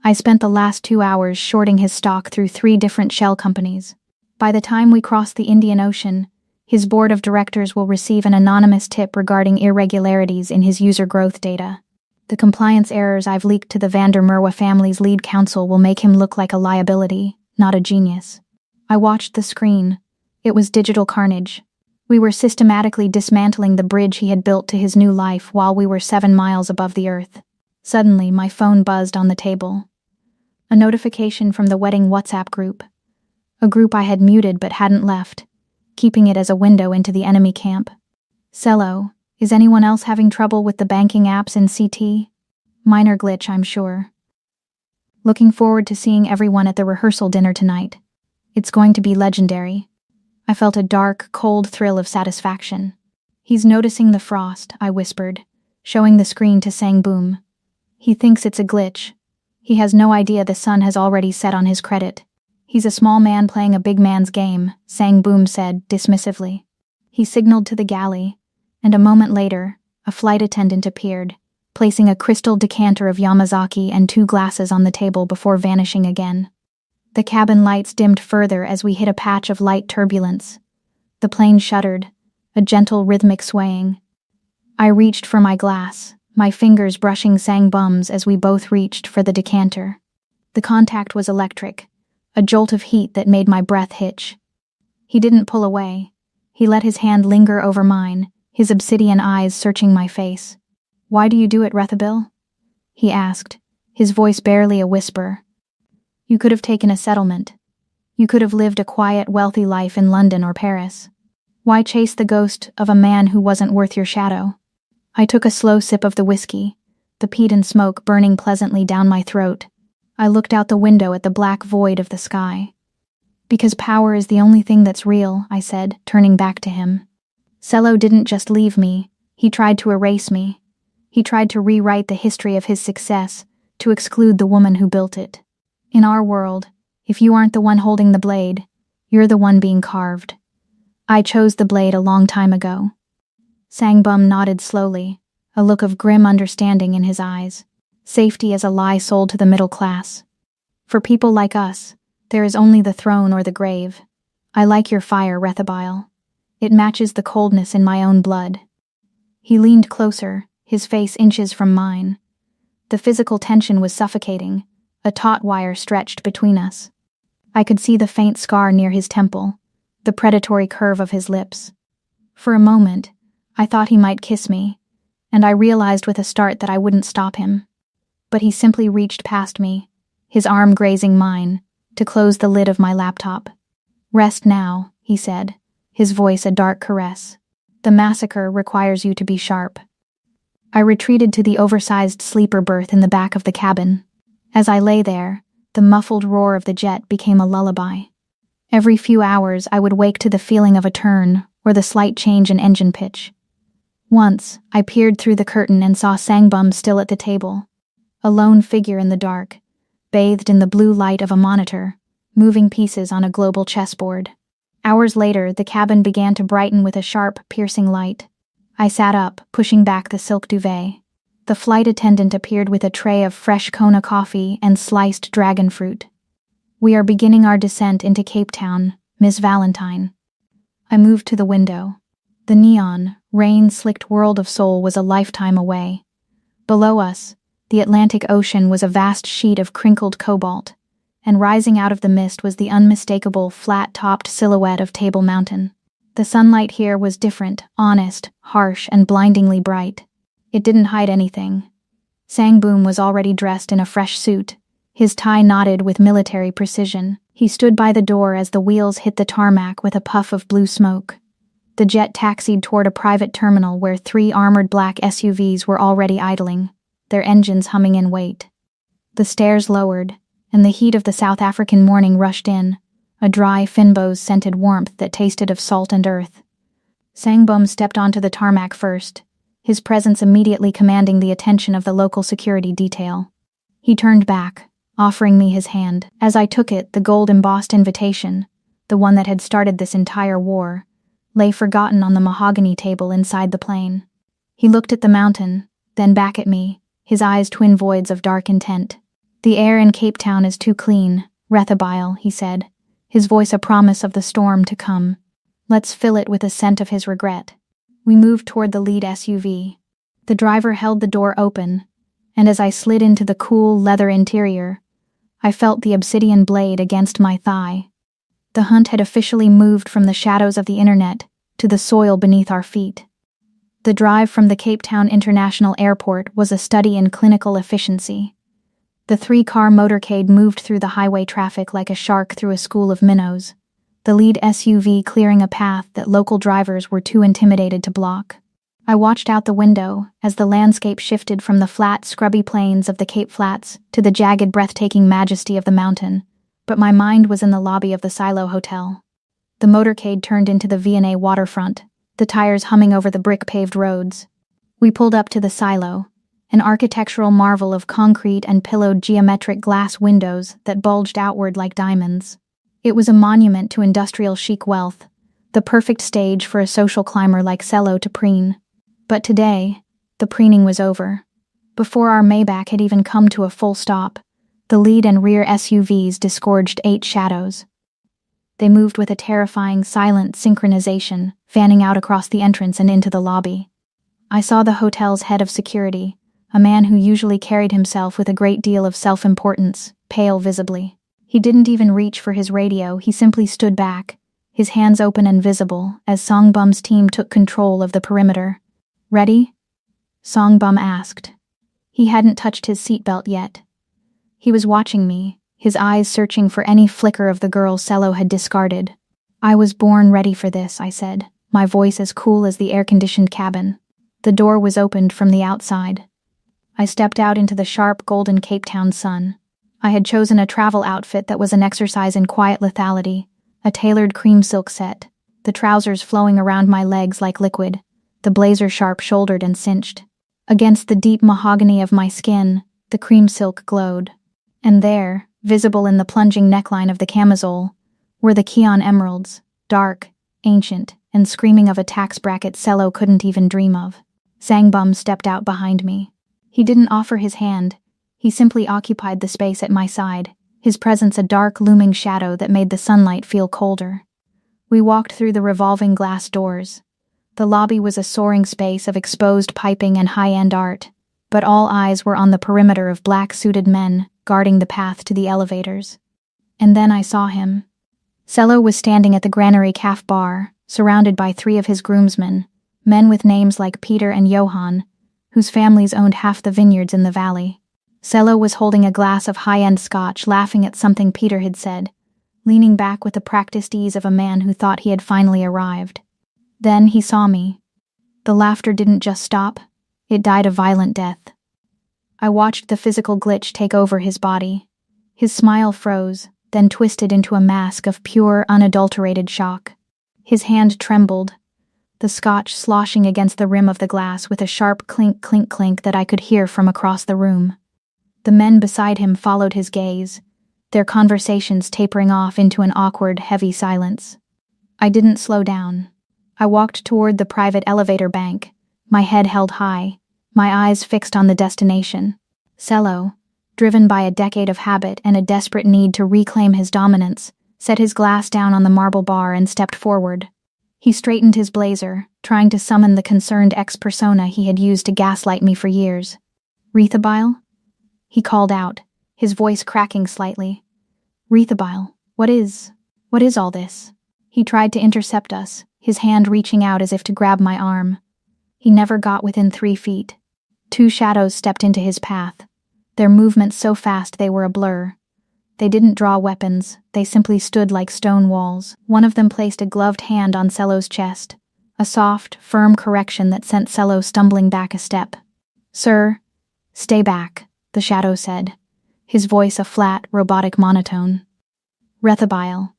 I spent the last 2 hours shorting his stock through 3 different shell companies. By the time we cross the Indian Ocean, his board of directors will receive an anonymous tip regarding irregularities in his user growth data. The compliance errors I've leaked to the Van der Merwe family's lead counsel will make him look like a liability, not a genius. I watched the screen. It was digital carnage. We were systematically dismantling the bridge he had built to his new life while we were 7 miles above the earth. Suddenly, my phone buzzed on the table. A notification from the wedding WhatsApp group. A group I had muted but hadn't left, keeping it as a window into the enemy camp. "Cello, is anyone else having trouble with the banking apps in CT? Minor glitch, I'm sure. Looking forward to seeing everyone at the rehearsal dinner tonight. It's going to be legendary." I felt a dark, cold thrill of satisfaction. "He's noticing the frost," I whispered, showing the screen to Sangbum. "He thinks it's a glitch. He has no idea the sun has already set on his credit. He's a small man playing a big man's game," Sangbum said dismissively. He signaled to the galley, and a moment later, a flight attendant appeared, placing a crystal decanter of Yamazaki and 2 glasses on the table before vanishing again. The cabin lights dimmed further as we hit a patch of light turbulence. The plane shuddered, a gentle rhythmic swaying. I reached for my glass, my fingers brushing Sangbum's as we both reached for the decanter. The contact was electric, a jolt of heat that made my breath hitch. He didn't pull away. He let his hand linger over mine, his obsidian eyes searching my face. "Why do you do it, Rethabil?" he asked, his voice barely a whisper. "You could have taken a settlement. You could have lived a quiet, wealthy life in London or Paris. Why chase the ghost of a man who wasn't worth your shadow? I took a slow sip of the whiskey, the peat and smoke burning pleasantly down my throat. I looked out the window at the black void of the sky. Because power is the only thing that's real, I said, turning back to him. Cello didn't just leave me, he tried to erase me. He tried to rewrite the history of his success, to exclude the woman who built it. In our world, if you aren't the one holding the blade, you're the one being carved. I chose the blade a long time ago. Sangbum nodded slowly, a look of grim understanding in his eyes. Safety is a lie sold to the middle class. For people like us, there is only the throne or the grave. I like your fire, Rethabile. It matches the coldness in my own blood. He leaned closer, his face inches from mine. The physical tension was suffocating, a taut wire stretched between us. I could see the faint scar near his temple, the predatory curve of his lips. For a moment, I thought he might kiss me, and I realized with a start that I wouldn't stop him. But he simply reached past me, his arm grazing mine, to close the lid of my laptop. Rest now, he said, his voice a dark caress. The massacre requires you to be sharp. I retreated to the oversized sleeper berth in the back of the cabin. As I lay there, the muffled roar of the jet became a lullaby. Every few hours I would wake to the feeling of a turn or the slight change in engine pitch. Once, I peered through the curtain and saw Sangbum still at the table, a lone figure in the dark, bathed in the blue light of a monitor, moving pieces on a global chessboard. Hours later, the cabin began to brighten with a sharp, piercing light. I sat up, pushing back the silk duvet. The flight attendant appeared with a tray of fresh Kona coffee and sliced dragon fruit. We are beginning our descent into Cape Town, Miss Valentine. I moved to the window. The neon, rain-slicked world of Seoul was a lifetime away. Below us, the Atlantic Ocean was a vast sheet of crinkled cobalt, and rising out of the mist was the unmistakable, flat-topped silhouette of Table Mountain. The sunlight here was different, honest, harsh, and blindingly bright. It didn't hide anything. Sangbum was already dressed in a fresh suit, his tie knotted with military precision. He stood by the door as the wheels hit the tarmac with a puff of blue smoke. The jet taxied toward a private terminal where 3 armored black SUVs were already idling, their engines humming in wait. The stairs lowered, and the heat of the South African morning rushed in, a dry Finbo's-scented warmth that tasted of salt and earth. Sangbum stepped onto the tarmac first, his presence immediately commanding the attention of the local security detail. He turned back, offering me his hand. As I took it, the gold-embossed invitation, the one that had started this entire war, lay forgotten on the mahogany table inside the plane. He looked at the mountain, then back at me, his eyes twin voids of dark intent. "The air in Cape Town is too clean, Rethabile," he said, his voice a promise of the storm to come. "Let's fill it with a scent of his regret." We moved toward the lead SUV. The driver held the door open, and as I slid into the cool leather interior, I felt the obsidian blade against my thigh. The hunt had officially moved from the shadows of the internet to the soil beneath our feet. The drive from the Cape Town International Airport was a study in clinical efficiency. The 3-car motorcade moved through the highway traffic like a shark through a school of minnows, the lead SUV clearing a path that local drivers were too intimidated to block. I watched out the window as the landscape shifted from the flat, scrubby plains of the Cape Flats to the jagged, breathtaking majesty of the mountain, but my mind was in the lobby of the Silo Hotel. The motorcade turned into the V&A waterfront, the tires humming over the brick-paved roads. We pulled up to the Silo, an architectural marvel of concrete and pillowed geometric glass windows that bulged outward like diamonds. It was a monument to industrial chic wealth, the perfect stage for a social climber like Cello to preen. But today, the preening was over. Before our Maybach had even come to a full stop, the lead and rear SUVs disgorged 8 shadows. They moved with a terrifying, silent synchronization, fanning out across the entrance and into the lobby. I saw the hotel's head of security, a man who usually carried himself with a great deal of self-importance, pale visibly. He didn't even reach for his radio, he simply stood back, his hands open and visible, as Sangbum's team took control of the perimeter. "Ready?" Sangbum asked. He hadn't touched his seatbelt yet. He was watching me, his eyes searching for any flicker of the girl Cello had discarded. "I was born ready for this," I said, my voice as cool as the air-conditioned cabin. The door was opened from the outside. I stepped out into the sharp, golden Cape Town sun. I had chosen a travel outfit that was an exercise in quiet lethality, a tailored cream silk set, the trousers flowing around my legs like liquid, the blazer sharp-shouldered and cinched. Against the deep mahogany of my skin, the cream silk glowed. And there, visible in the plunging neckline of the camisole, were the Keon emeralds, dark, ancient, and screaming of a tax bracket Cello couldn't even dream of. Sangbum stepped out behind me. He didn't offer his hand. He simply occupied the space at my side, his presence a dark, looming shadow that made the sunlight feel colder. We walked through the revolving glass doors. The lobby was a soaring space of exposed piping and high-end art, but all eyes were on the perimeter of black-suited men guarding the path to the elevators. And then I saw him. Cello was standing at the Granary Calf Bar, surrounded by 3 of his groomsmen, men with names like Peter and Johann, whose families owned half the vineyards in the valley. Cello was holding a glass of high-end scotch, laughing at something Peter had said, leaning back with the practiced ease of a man who thought he had finally arrived. Then he saw me. The laughter didn't just stop, it died a violent death. I watched the physical glitch take over his body. His smile froze, then twisted into a mask of pure, unadulterated shock. His hand trembled, the scotch sloshing against the rim of the glass with a sharp clink, clink, clink that I could hear from across the room. The men beside him followed his gaze, their conversations tapering off into an awkward, heavy silence. I didn't slow down. I walked toward the private elevator bank, my head held high, my eyes fixed on the destination. Cello, driven by a decade of habit and a desperate need to reclaim his dominance, set his glass down on the marble bar and stepped forward. He straightened his blazer, trying to summon the concerned ex-persona he had used to gaslight me for years. "Rethabile?" He called out, his voice cracking slightly. "Rethabile, what is all this?" He tried to intercept us, his hand reaching out as if to grab my arm. He never got within 3 feet. 2 shadows stepped into his path, their movements so fast they were a blur. They didn't draw weapons, they simply stood like stone walls. One of them placed a gloved hand on Cello's chest, a soft, firm correction that sent Cello stumbling back a step. "Sir, stay back," the shadow said, his voice a flat, robotic monotone. "Rethabile,"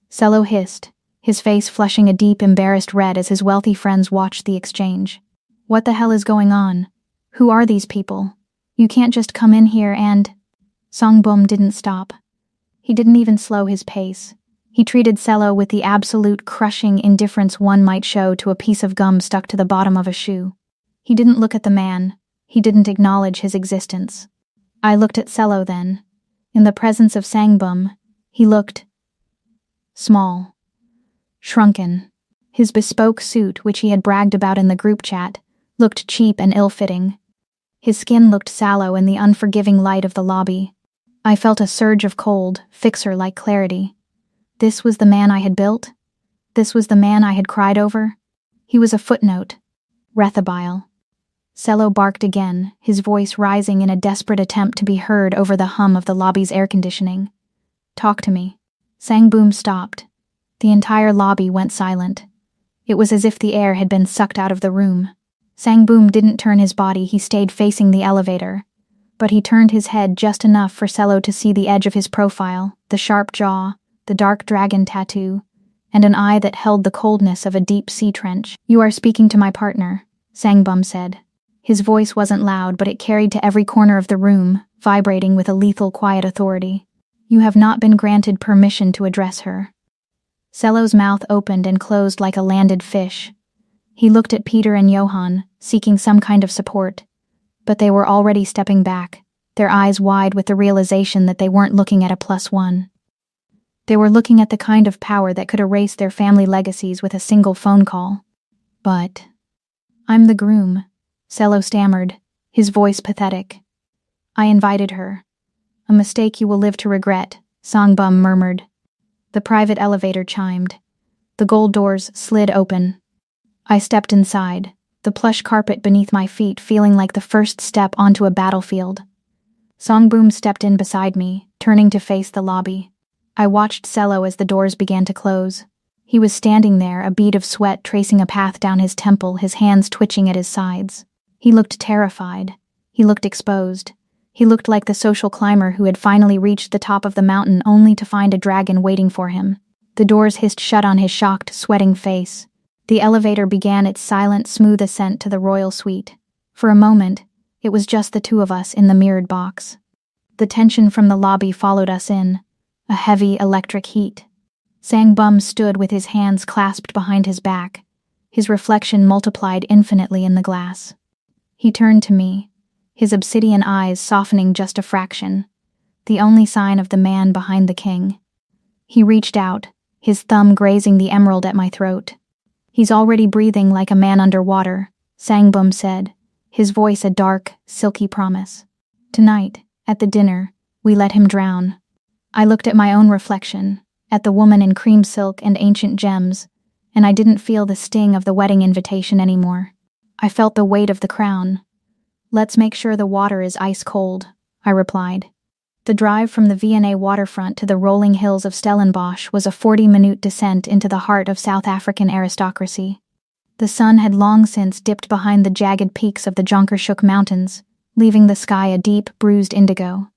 Cello hissed, his face flushing a deep, embarrassed red as his wealthy friends watched the exchange. "What the hell is going on? Who are these people? You can't just come in here and—" Sangbum didn't stop. He didn't even slow his pace. He treated Cello with the absolute crushing indifference one might show to a piece of gum stuck to the bottom of a shoe. He didn't look at the man. He didn't acknowledge his existence. I looked at Cello then. In the presence of Sangbum, he looked small, shrunken. His bespoke suit, which he had bragged about in the group chat, looked cheap and ill-fitting. His skin looked sallow in the unforgiving light of the lobby. I felt a surge of cold, fixer-like clarity. This was the man I had built? This was the man I had cried over? He was a footnote. Rethabile. Cello barked again, his voice rising in a desperate attempt to be heard over the hum of the lobby's air conditioning. "Talk to me." Sangbum stopped. The entire lobby went silent. It was as if the air had been sucked out of the room. Sangbum didn't turn his body, he stayed facing the elevator. But he turned his head just enough for Cello to see the edge of his profile, the sharp jaw, the dark dragon tattoo, and an eye that held the coldness of a deep sea trench. "You are speaking to my partner," Sangbum said. His voice wasn't loud, but it carried to every corner of the room, vibrating with a lethal quiet authority. "You have not been granted permission to address her." Cello's mouth opened and closed like a landed fish. He looked at Peter and Johann, seeking some kind of support. But they were already stepping back, their eyes wide with the realization that they weren't looking at a +1. They were looking at the kind of power that could erase their family legacies with a single phone call. "But I'm the groom," Cello stammered, his voice pathetic. "I invited her." "A mistake you will live to regret," Sangbum murmured. The private elevator chimed. The gold doors slid open. I stepped inside, the plush carpet beneath my feet feeling like the first step onto a battlefield. Sangbum stepped in beside me, turning to face the lobby. I watched Cello as the doors began to close. He was standing there, a bead of sweat tracing a path down his temple, his hands twitching at his sides. He looked terrified. He looked exposed. He looked like the social climber who had finally reached the top of the mountain only to find a dragon waiting for him. The doors hissed shut on his shocked, sweating face. The elevator began its silent, smooth ascent to the royal suite. For a moment, it was just the two of us in the mirrored box. The tension from the lobby followed us in, a heavy electric heat. Sangbum stood with his hands clasped behind his back, his reflection multiplied infinitely in the glass. He turned to me, his obsidian eyes softening just a fraction, the only sign of the man behind the king. He reached out, his thumb grazing the emerald at my throat. "He's already breathing like a man underwater," Sangbum said, his voice a dark, silky promise. "Tonight, at the dinner, we let him drown." I looked at my own reflection, at the woman in cream silk and ancient gems, and I didn't feel the sting of the wedding invitation anymore. I felt the weight of the crown. "Let's make sure the water is ice cold," I replied. The drive from the V&A waterfront to the rolling hills of Stellenbosch was a 40-minute descent into the heart of South African aristocracy. The sun had long since dipped behind the jagged peaks of the Jonkershoek Mountains, leaving the sky a deep, bruised indigo.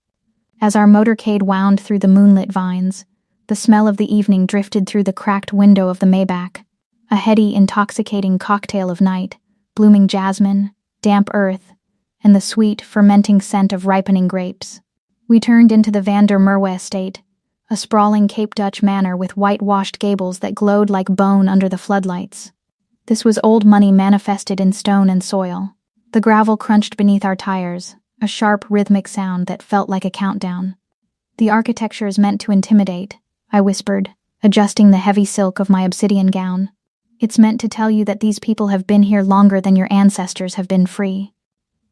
As our motorcade wound through the moonlit vines, the smell of the evening drifted through the cracked window of the Maybach, a heady, intoxicating cocktail of night, blooming jasmine, damp earth, and the sweet, fermenting scent of ripening grapes. We turned into the Van der Merwe estate, a sprawling Cape Dutch manor with whitewashed gables that glowed like bone under the floodlights. This was old money manifested in stone and soil. The gravel crunched beneath our tires, a sharp, rhythmic sound that felt like a countdown. "The architecture is meant to intimidate," I whispered, adjusting the heavy silk of my obsidian gown. "It's meant to tell you that these people have been here longer than your ancestors have been free."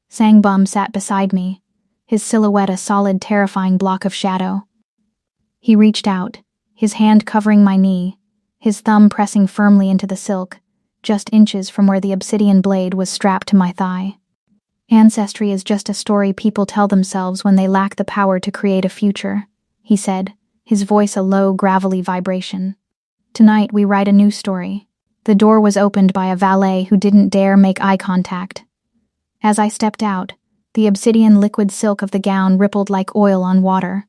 Sangbum sat beside me, his silhouette a solid, terrifying block of shadow. He reached out, his hand covering my knee, his thumb pressing firmly into the silk, just inches from where the obsidian blade was strapped to my thigh. "Ancestry is just a story people tell themselves when they lack the power to create a future," he said, his voice a low, gravelly vibration. "Tonight we write a new story." The door was opened by a valet who didn't dare make eye contact. As I stepped out, the obsidian liquid silk of the gown rippled like oil on water.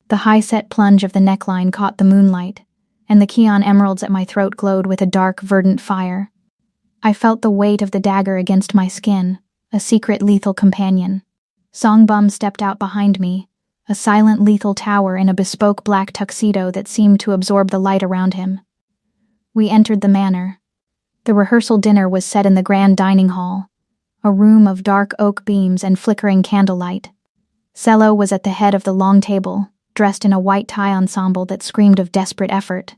The high-set plunge of the neckline caught the moonlight, and the Keon emeralds at my throat glowed with a dark, verdant fire. I felt the weight of the dagger against my skin, a secret lethal companion. Sangbum stepped out behind me, a silent lethal tower in a bespoke black tuxedo that seemed to absorb the light around him. We entered the manor. The rehearsal dinner was set in the grand dining hall, a room of dark oak beams and flickering candlelight. Cello was at the head of the long table, dressed in a white tie ensemble that screamed of desperate effort.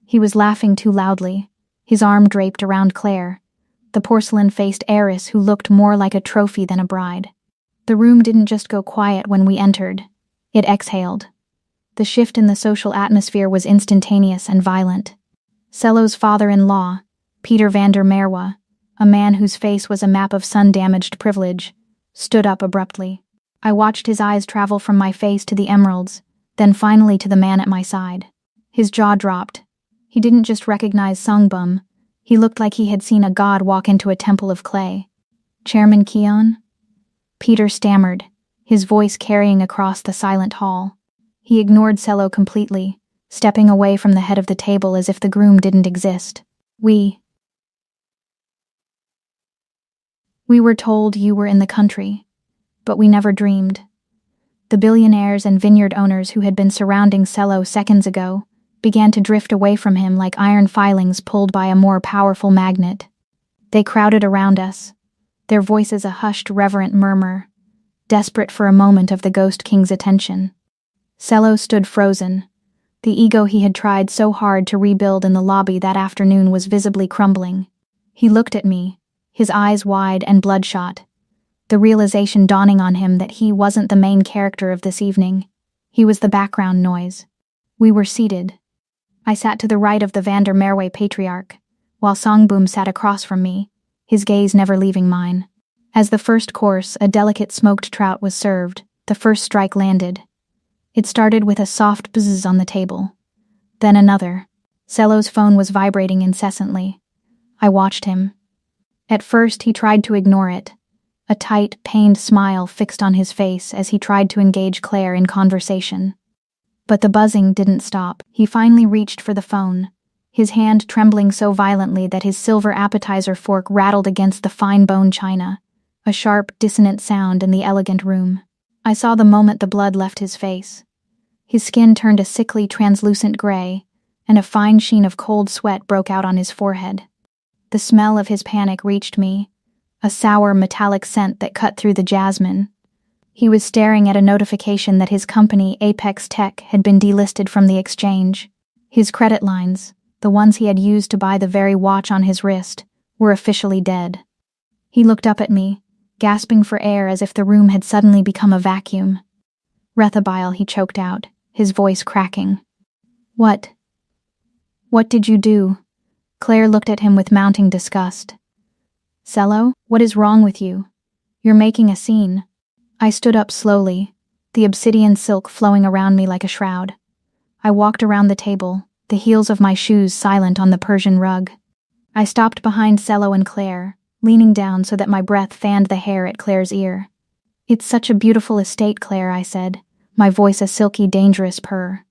He was laughing too loudly, his arm draped around Claire, the porcelain-faced heiress who looked more like a trophy than a bride. The room didn't just go quiet when we entered, it exhaled. The shift in the social atmosphere was instantaneous and violent. Cello's father-in-law, Peter van der Merwe, a man whose face was a map of sun-damaged privilege, stood up abruptly. I watched his eyes travel from my face to the emeralds, then finally to the man at my side. His jaw dropped. He didn't just recognize Sangbum, he looked like he had seen a god walk into a temple of clay. "Chairman Keon?" Peter stammered, his voice carrying across the silent hall. He ignored Cello completely, stepping away from the head of the table as if the groom didn't exist. We were told you were in the country, but we never dreamed." The billionaires and vineyard owners who had been surrounding Cello seconds ago began to drift away from him like iron filings pulled by a more powerful magnet. They crowded around us, their voices a hushed, reverent murmur, desperate for a moment of the Ghost King's attention. Cello stood frozen. The ego he had tried so hard to rebuild in the lobby that afternoon was visibly crumbling. He looked at me, his eyes wide and bloodshot, the realization dawning on him that he wasn't the main character of this evening. He was the background noise. We were seated. I sat to the right of the Van der Merwe patriarch, while Sangbum sat across from me, his gaze never leaving mine. As the first course, a delicate smoked trout, was served, the first strike landed. It started with a soft buzz on the table. Then another. Cello's phone was vibrating incessantly. I watched him. At first, he tried to ignore it. A tight, pained smile fixed on his face as he tried to engage Claire in conversation. But the buzzing didn't stop. He finally reached for the phone, his hand trembling so violently that his silver appetizer fork rattled against the fine bone china, a sharp, dissonant sound in the elegant room. I saw the moment the blood left his face. His skin turned a sickly, translucent gray, and a fine sheen of cold sweat broke out on his forehead. The smell of his panic reached me, a sour, metallic scent that cut through the jasmine. He was staring at a notification that his company, Apex Tech, had been delisted from the exchange. His credit lines, the ones he had used to buy the very watch on his wrist, were officially dead. He looked up at me, gasping for air as if the room had suddenly become a vacuum. "Rethabile," he choked out, his voice cracking. What did you do?" Claire looked at him with mounting disgust. "Cello, what is wrong with you? You're making a scene." I stood up slowly, the obsidian silk flowing around me like a shroud. I walked around the table, the heels of my shoes silent on the Persian rug. I stopped behind Cello and Claire, leaning down so that my breath fanned the hair at Claire's ear. "It's such a beautiful estate, Claire," I said, my voice a silky, dangerous purr.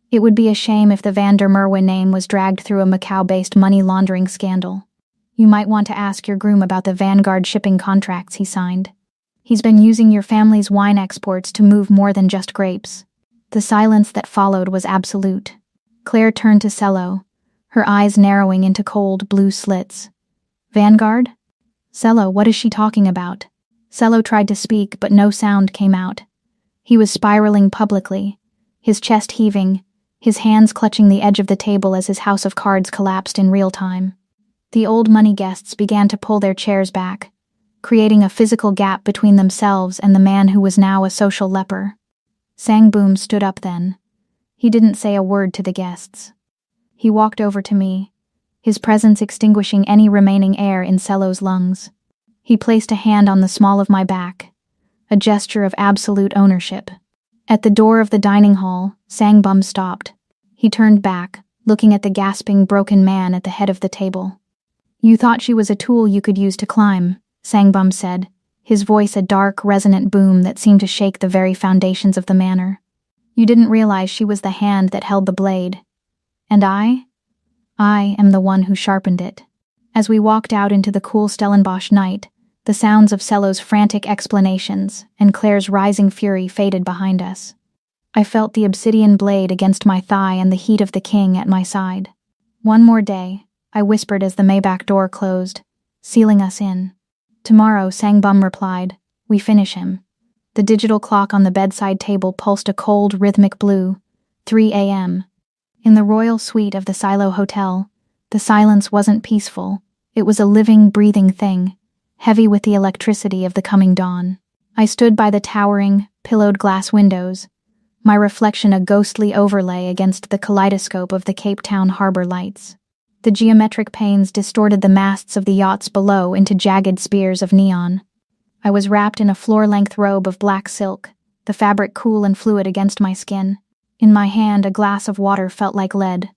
"It would be a shame if the Van der Merwe name was dragged through a Macau-based money laundering scandal. You might want to ask your groom about the Vanguard shipping contracts he signed. He's been using your family's wine exports to move more than just grapes." The silence that followed was absolute. Claire turned to Cello, her eyes narrowing into cold blue slits. "Vanguard? Cello, what is she talking about?" Cello tried to speak, but no sound came out. He was spiraling publicly, his chest heaving, his hands clutching the edge of the table as his house of cards collapsed in real time. The old money guests began to pull their chairs back, creating a physical gap between themselves and the man who was now a social leper. Sangboom stood up then. He didn't say a word to the guests. He walked over to me, his presence extinguishing any remaining air in Cello's lungs. He placed a hand on the small of my back, a gesture of absolute ownership. At the door of the dining hall, Sangbum stopped. He turned back, looking at the gasping, broken man at the head of the table. "You thought she was a tool you could use to climb," Sangbum said, his voice a dark, resonant boom that seemed to shake the very foundations of the manor. "You didn't realize she was the hand that held the blade. And I am the one who sharpened it." As we walked out into the cool Stellenbosch night, the sounds of Cello's frantic explanations and Claire's rising fury faded behind us. I felt the obsidian blade against my thigh and the heat of the king at my side. "One more day," I whispered as the Maybach door closed, sealing us in. "Tomorrow," Sangbum replied, "we finish him." The digital clock on the bedside table pulsed a cold, rhythmic blue. 3 a.m. In the royal suite of the Silo Hotel, the silence wasn't peaceful. It was a living, breathing thing, heavy with the electricity of the coming dawn. I stood by the towering, pillowed glass windows, my reflection a ghostly overlay against the kaleidoscope of the Cape Town harbor lights. The geometric panes distorted the masts of the yachts below into jagged spears of neon. I was wrapped in a floor-length robe of black silk, the fabric cool and fluid against my skin. In my hand, a glass of water felt like lead.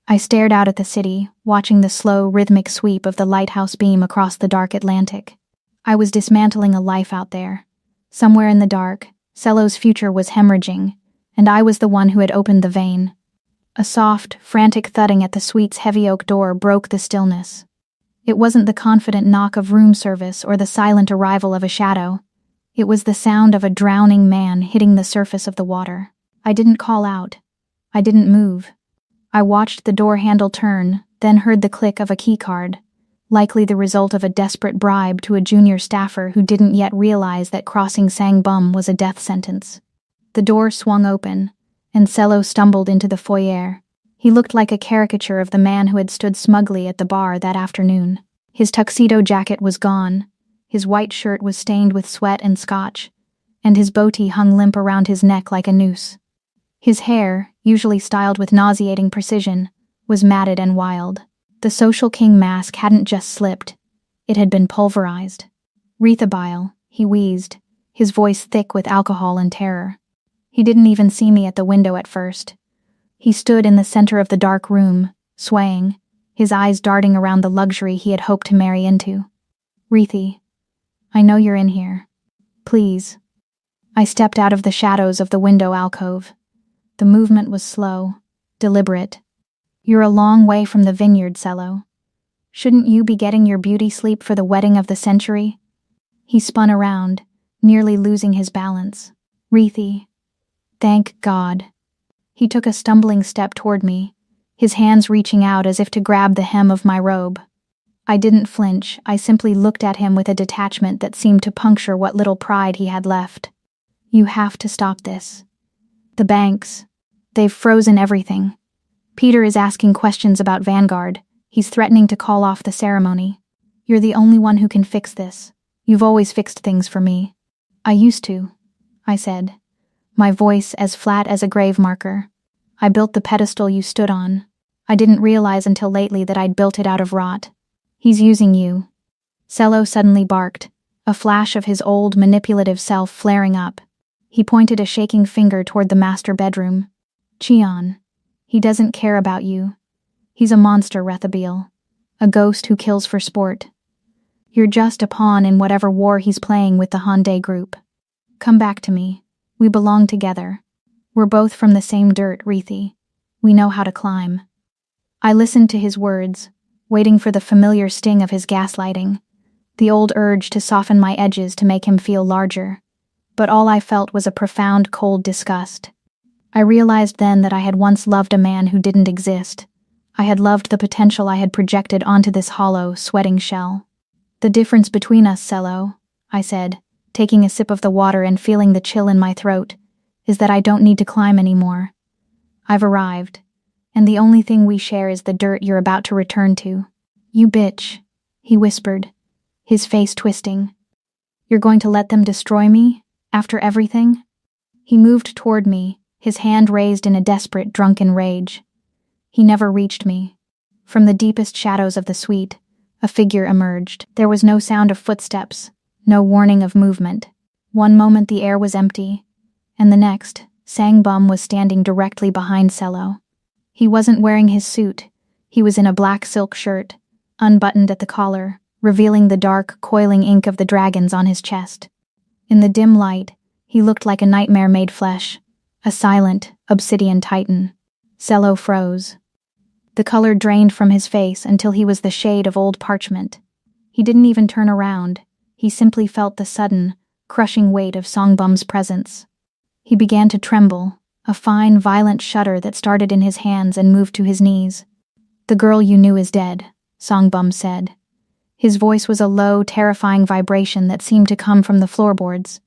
I stared out at the city, watching the slow, rhythmic sweep of the lighthouse beam across the dark Atlantic. I was dismantling a life out there. Somewhere in the dark, Cello's future was hemorrhaging, and I was the one who had opened the vein. A soft, frantic thudding at the suite's heavy oak door broke the stillness. It wasn't the confident knock of room service or the silent arrival of a shadow. It was the sound of a drowning man hitting the surface of the water. I didn't call out. I didn't move. I watched the door handle turn, then heard the click of a keycard, likely the result of a desperate bribe to a junior staffer who didn't yet realize that crossing Sangbum was a death sentence. The door swung open, and Cello stumbled into the foyer. He looked like a caricature of the man who had stood smugly at the bar that afternoon. His tuxedo jacket was gone, his white shirt was stained with sweat and scotch, and his boatee hung limp around his neck like a noose. His hair, usually styled with nauseating precision, was matted and wild. The social king mask hadn't just slipped, it had been pulverized. "Rethabile," he wheezed, his voice thick with alcohol and terror. He didn't even see me at the window at first. He stood in the center of the dark room, swaying, his eyes darting around the luxury he had hoped to marry into. "Reethi, I know you're in here. Please." I stepped out of the shadows of the window alcove. The movement was slow, deliberate. "You're a long way from the vineyard, Cello. Shouldn't you be getting your beauty sleep for the wedding of the century?" He spun around, nearly losing his balance. "Reethi, thank God." He took a stumbling step toward me, his hands reaching out as if to grab the hem of my robe. I didn't flinch. I simply looked at him with a detachment that seemed to puncture what little pride he had left. "You have to stop this. The banks, they've frozen everything. Peter is asking questions about Vanguard. He's threatening to call off the ceremony. You're the only one who can fix this. You've always fixed things for me." "I used to," I said, my voice as flat as a grave marker. "I built the pedestal you stood on. I didn't realize until lately that I'd built it out of rot. He's using you." Cello suddenly barked, a flash of his old, manipulative self flaring up. He pointed a shaking finger toward the master bedroom. "Cheon, he doesn't care about you. He's a monster, Rethabil. A ghost who kills for sport. You're just a pawn in whatever war he's playing with the Hyundai group. Come back to me. We belong together. We're both from the same dirt, Reethi. We know how to climb." I listened to his words, waiting for the familiar sting of his gaslighting, the old urge to soften my edges to make him feel larger. But all I felt was a profound, cold disgust. I realized then that I had once loved a man who didn't exist. I had loved the potential I had projected onto this hollow, sweating shell. "The difference between us, Cello," I said, taking a sip of the water and feeling the chill in my throat, "is that I don't need to climb anymore. I've arrived, and the only thing we share is the dirt you're about to return to." "You bitch," he whispered, his face twisting. "You're going to let them destroy me, after everything?" He moved toward me, his hand raised in a desperate, drunken rage. He never reached me. From the deepest shadows of the suite, a figure emerged. There was no sound of footsteps, no warning of movement. One moment the air was empty, and the next, Sangbum was standing directly behind Cello. He wasn't wearing his suit. He was in a black silk shirt, unbuttoned at the collar, revealing the dark, coiling ink of the dragons on his chest. In the dim light, he looked like a nightmare made flesh, a silent, obsidian titan. Cello froze. The color drained from his face until he was the shade of old parchment. He didn't even turn around. He simply felt the sudden, crushing weight of Songbum's presence. He began to tremble, a fine, violent shudder that started in his hands and moved to his knees. "The girl you knew is dead," Songbum said. His voice was a low, terrifying vibration that seemed to come from the floorboards.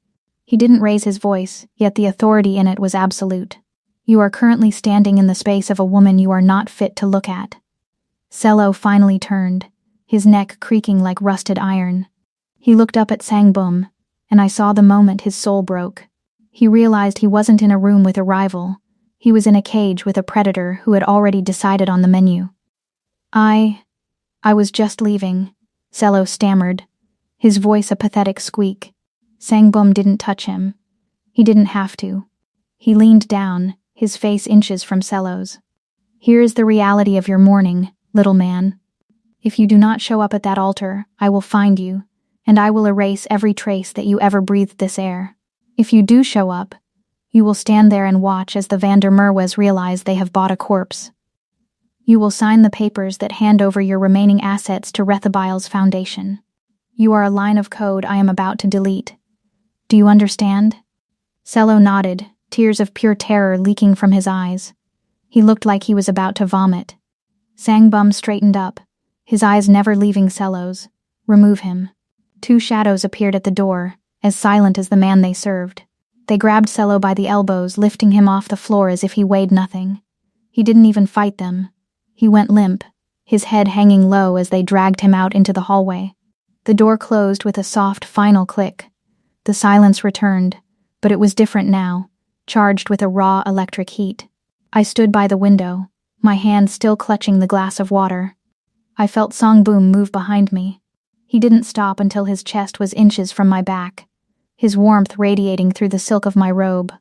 He didn't raise his voice, yet the authority in it was absolute. "You are currently standing in the space of a woman you are not fit to look at." Cello finally turned, his neck creaking like rusted iron. He looked up at Sangbum, and I saw the moment his soul broke. He realized he wasn't in a room with a rival. He was in a cage with a predator who had already decided on the menu. I was just leaving," Cello stammered, his voice a pathetic squeak. Sangbum didn't touch him. He didn't have to. He leaned down, his face inches from Cello's. "Here is the reality of your mourning, little man. If you do not show up at that altar, I will find you, and I will erase every trace that you ever breathed this air. If you do show up, you will stand there and watch as the Vander Merwes realize they have bought a corpse. You will sign the papers that hand over your remaining assets to Rethabil's foundation. You are a line of code I am about to delete. Do you understand?" Cello nodded, tears of pure terror leaking from his eyes. He looked like he was about to vomit. Sangbum straightened up, his eyes never leaving Cello's. "Remove him." Two shadows appeared at the door, as silent as the man they served. They grabbed Cello by the elbows, lifting him off the floor as if he weighed nothing. He didn't even fight them. He went limp, his head hanging low as they dragged him out into the hallway. The door closed with a soft, final click. The silence returned, but it was different now, charged with a raw electric heat. I stood by the window, my hand still clutching the glass of water. I felt Songbum move behind me. He didn't stop until his chest was inches from my back, his warmth radiating through the silk of my robe.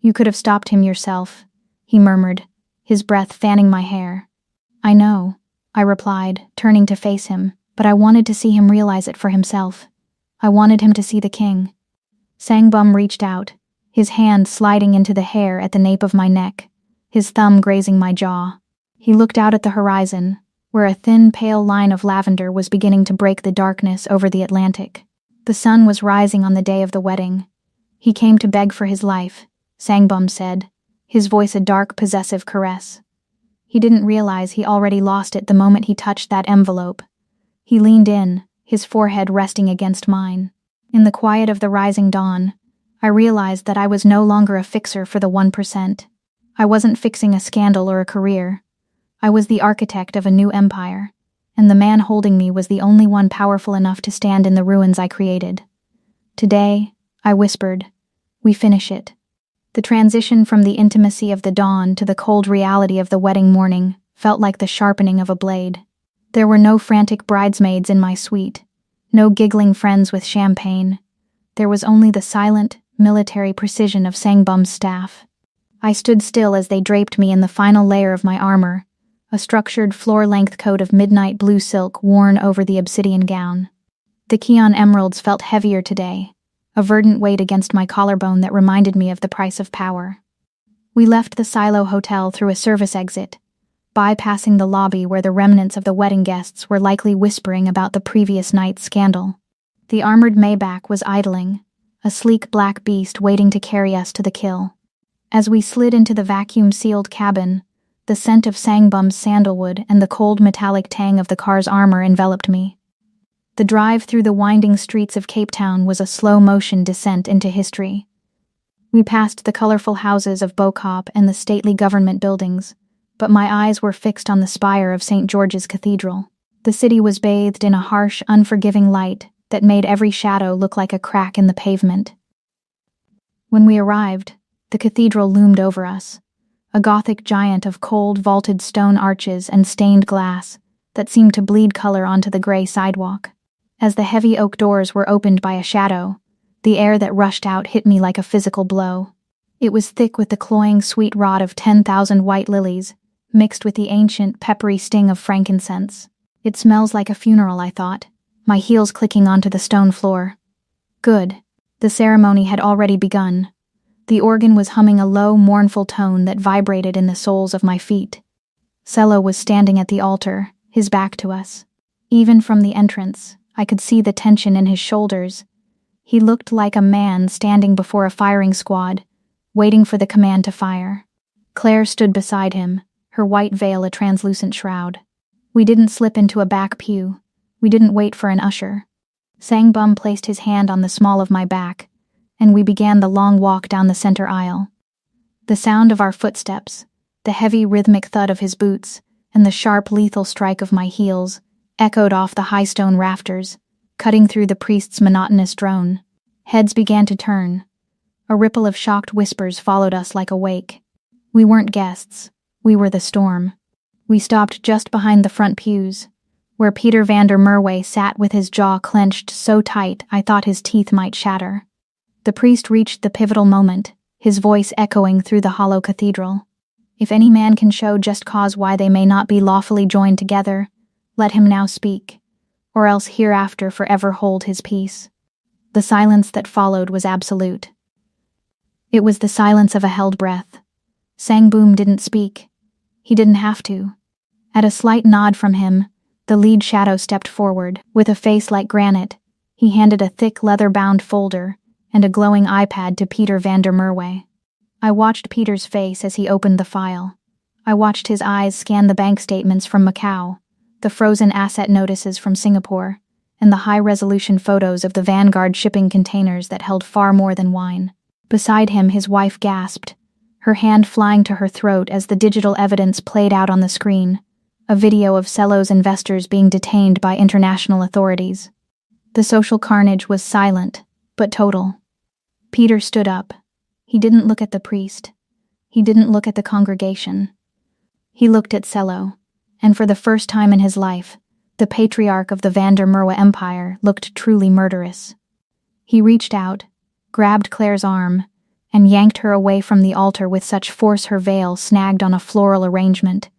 "You could have stopped him yourself," he murmured, his breath fanning my hair. I know, I replied, turning to face him, but I wanted to see him realize it for himself. I wanted him to see the king. Sangbum reached out, his hand sliding into the hair at the nape of my neck, his thumb grazing my jaw. He looked out at the horizon, where a thin, pale line of lavender was beginning to break the darkness over the Atlantic. The sun was rising on the day of the wedding. He came to beg for his life, Sangbum said, his voice a dark, possessive caress. He didn't realize he already lost it the moment he touched that envelope. He leaned in, his forehead resting against mine. In the quiet of the rising dawn, I realized that I was no longer a fixer for the 1%. I wasn't fixing a scandal or a career. I was the architect of a new empire, and the man holding me was the only one powerful enough to stand in the ruins I created. Today, I whispered, we finish it. The transition from the intimacy of the dawn to the cold reality of the wedding morning felt like the sharpening of a blade. There were no frantic bridesmaids in my suite, no giggling friends with champagne. There was only the silent, military precision of Sangbum's staff. I stood still as they draped me in the final layer of my armor, a structured floor-length coat of midnight blue silk worn over the obsidian gown. The Kion emeralds felt heavier today, a verdant weight against my collarbone that reminded me of the price of power. We left the Silo Hotel through a service exit, bypassing the lobby where the remnants of the wedding guests were likely whispering about the previous night's scandal. The armored Maybach was idling, a sleek black beast waiting to carry us to the kill. As we slid into the vacuum-sealed cabin, the scent of Sangbum's sandalwood and the cold metallic tang of the car's armor enveloped me. The drive through the winding streets of Cape Town was a slow-motion descent into history. We passed the colorful houses of Bokop and the stately government buildings, but my eyes were fixed on the spire of St. George's Cathedral. The city was bathed in a harsh, unforgiving light that made every shadow look like a crack in the pavement. When we arrived, the cathedral loomed over us, a Gothic giant of cold, vaulted stone arches and stained glass that seemed to bleed color onto the gray sidewalk. As the heavy oak doors were opened by a shadow, the air that rushed out hit me like a physical blow. It was thick with the cloying sweet rot of 10,000 white lilies, mixed with the ancient, peppery sting of frankincense. It smells like a funeral, I thought, my heels clicking onto the stone floor. Good. The ceremony had already begun. The organ was humming a low, mournful tone that vibrated in the soles of my feet. Cello was standing at the altar, his back to us. Even from the entrance, I could see the tension in his shoulders. He looked like a man standing before a firing squad, waiting for the command to fire. Claire stood beside him, her white veil a translucent shroud. We didn't slip into a back pew. We didn't wait for an usher. Sangbum placed his hand on the small of my back, and we began the long walk down the center aisle. The sound of our footsteps, the heavy rhythmic thud of his boots, and the sharp lethal strike of my heels echoed off the high stone rafters, cutting through the priest's monotonous drone. Heads began to turn. A ripple of shocked whispers followed us like a wake. We weren't guests. We were the storm. We stopped just behind the front pews, where Peter van der Merwe sat with his jaw clenched so tight I thought his teeth might shatter. The priest reached the pivotal moment, his voice echoing through the hollow cathedral. If any man can show just cause why they may not be lawfully joined together, let him now speak, or else hereafter forever hold his peace. The silence that followed was absolute. It was the silence of a held breath. Sangbum didn't speak. He didn't have to. At a slight nod from him, the lead shadow stepped forward. With a face like granite, he handed a thick leather-bound folder and a glowing iPad to Peter van der Merwe. I watched Peter's face as he opened the file. I watched his eyes scan the bank statements from Macau, the frozen asset notices from Singapore, and the high-resolution photos of the Vanguard shipping containers that held far more than wine. Beside him, his wife gasped, her hand flying to her throat as the digital evidence played out on the screen, a video of Cello's investors being detained by international authorities. The social carnage was silent, but total. Peter stood up. He didn't look at the priest. He didn't look at the congregation. He looked at Cello, and for the first time in his life, the patriarch of the van der Merwe Empire looked truly murderous. He reached out, grabbed Claire's arm, and yanked her away from the altar with such force her veil snagged on a floral arrangement,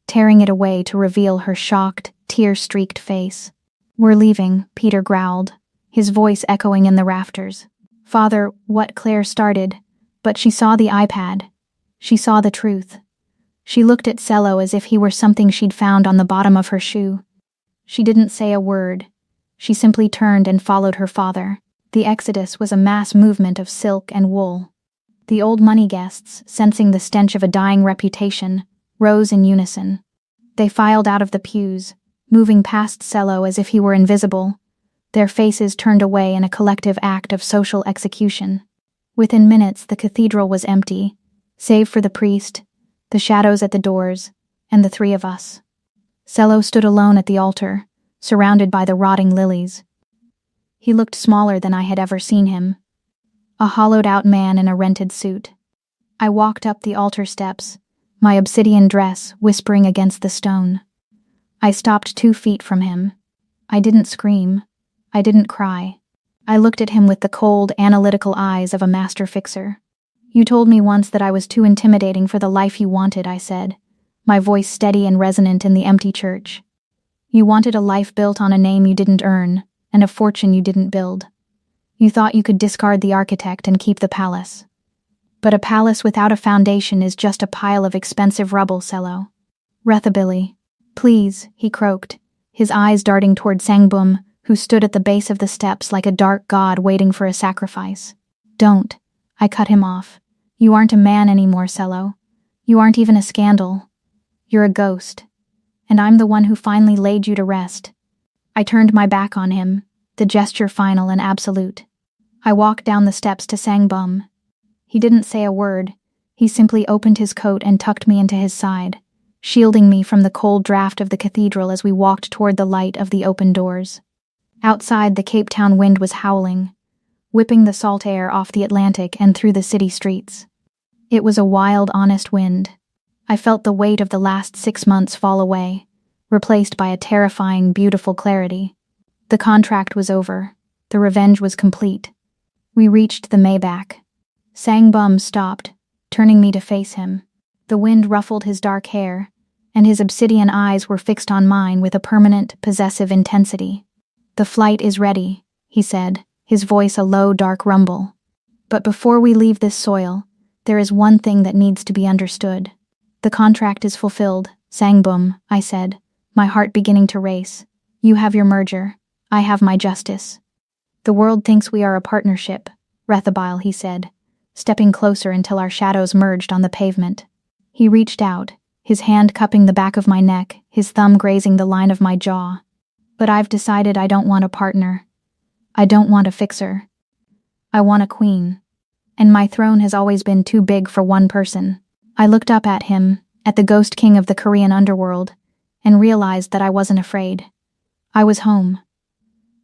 tearing it away to reveal her shocked, tear-streaked face. "We're leaving," Peter growled, his voice echoing in the rafters. "Father," what Claire started, but she saw the iPad. She saw the truth. She looked at Cello as if he were something she'd found on the bottom of her shoe. She didn't say a word. She simply turned and followed her father. The exodus was a mass movement of silk and wool. The old money guests, sensing the stench of a dying reputation, rose in unison. They filed out of the pews, moving past Cello as if he were invisible, their faces turned away in a collective act of social execution. Within minutes, the cathedral was empty, save for the priest, the shadows at the doors, and the three of us. Cello stood alone at the altar, surrounded by the rotting lilies. He looked smaller than I had ever seen him, a hollowed-out man in a rented suit. I walked up the altar steps, my obsidian dress whispering against the stone. I stopped 2 feet from him. I didn't scream. I didn't cry. I looked at him with the cold, analytical eyes of a master fixer. "You told me once that I was too intimidating for the life you wanted," I said, my voice steady and resonant in the empty church. "You wanted a life built on a name you didn't earn, and a fortune you didn't build. You thought you could discard the architect and keep the palace. But a palace without a foundation is just a pile of expensive rubble, Cello." "Rethabilly, please," he croaked, his eyes darting toward Sangbum, who stood at the base of the steps like a dark god waiting for a sacrifice. "Don't." I cut him off. "You aren't a man anymore, Cello. You aren't even a scandal. You're a ghost. And I'm the one who finally laid you to rest." I turned my back on him, the gesture final and absolute. I walked down the steps to Sangbum. He didn't say a word. He simply opened his coat and tucked me into his side, shielding me from the cold draft of the cathedral as we walked toward the light of the open doors. Outside, the Cape Town wind was howling, whipping the salt air off the Atlantic and through the city streets. It was a wild, honest wind. I felt the weight of the last 6 months fall away, replaced by a terrifying, beautiful clarity. The contract was over. The revenge was complete. We reached the Maybach. Sangbum stopped, turning me to face him. The wind ruffled his dark hair, and his obsidian eyes were fixed on mine with a permanent, possessive intensity. "The flight is ready," he said, his voice a low, dark rumble. "But before we leave this soil, there is one thing that needs to be understood. The contract is fulfilled, Sangbum," I said, my heart beginning to race. "You have your merger. I have my justice." "The world thinks we are a partnership," Rethabile, he said, stepping closer until our shadows merged on the pavement. He reached out, his hand cupping the back of my neck, his thumb grazing the line of my jaw. "But I've decided I don't want a partner. I don't want a fixer. I want a queen. And my throne has always been too big for one person." I looked up at him, at the ghost king of the Korean underworld, and realized that I wasn't afraid. I was home.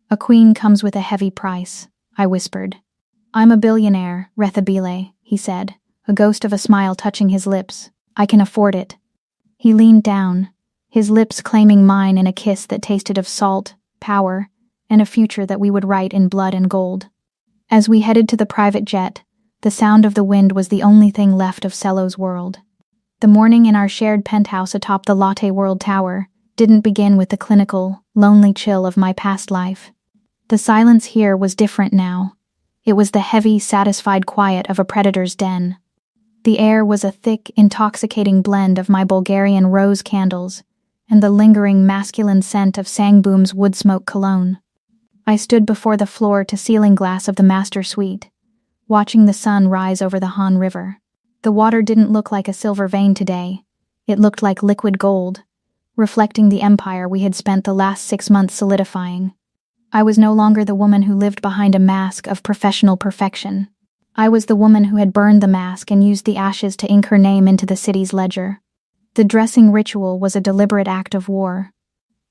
"A queen comes with a heavy price," I whispered. "I'm a billionaire, Rethabile," he said, a ghost of a smile touching his lips. "I can afford it." He leaned down, his lips claiming mine in a kiss that tasted of salt, power, and a future that we would write in blood and gold. As we headed to the private jet, the sound of the wind was the only thing left of Cello's world. The morning in our shared penthouse atop the Latte World Tower didn't begin with the clinical, lonely chill of my past life. The silence here was different now. It was the heavy, satisfied quiet of a predator's den. The air was a thick, intoxicating blend of my Bulgarian rose candles and the lingering masculine scent of Sangbum's wood smoke cologne. I stood before the floor-to-ceiling glass of the master suite, watching the sun rise over the Han River. The water didn't look like a silver vein today. It looked like liquid gold, reflecting the empire we had spent the last 6 months solidifying. I was no longer the woman who lived behind a mask of professional perfection. I was the woman who had burned the mask and used the ashes to ink her name into the city's ledger. The dressing ritual was a deliberate act of war.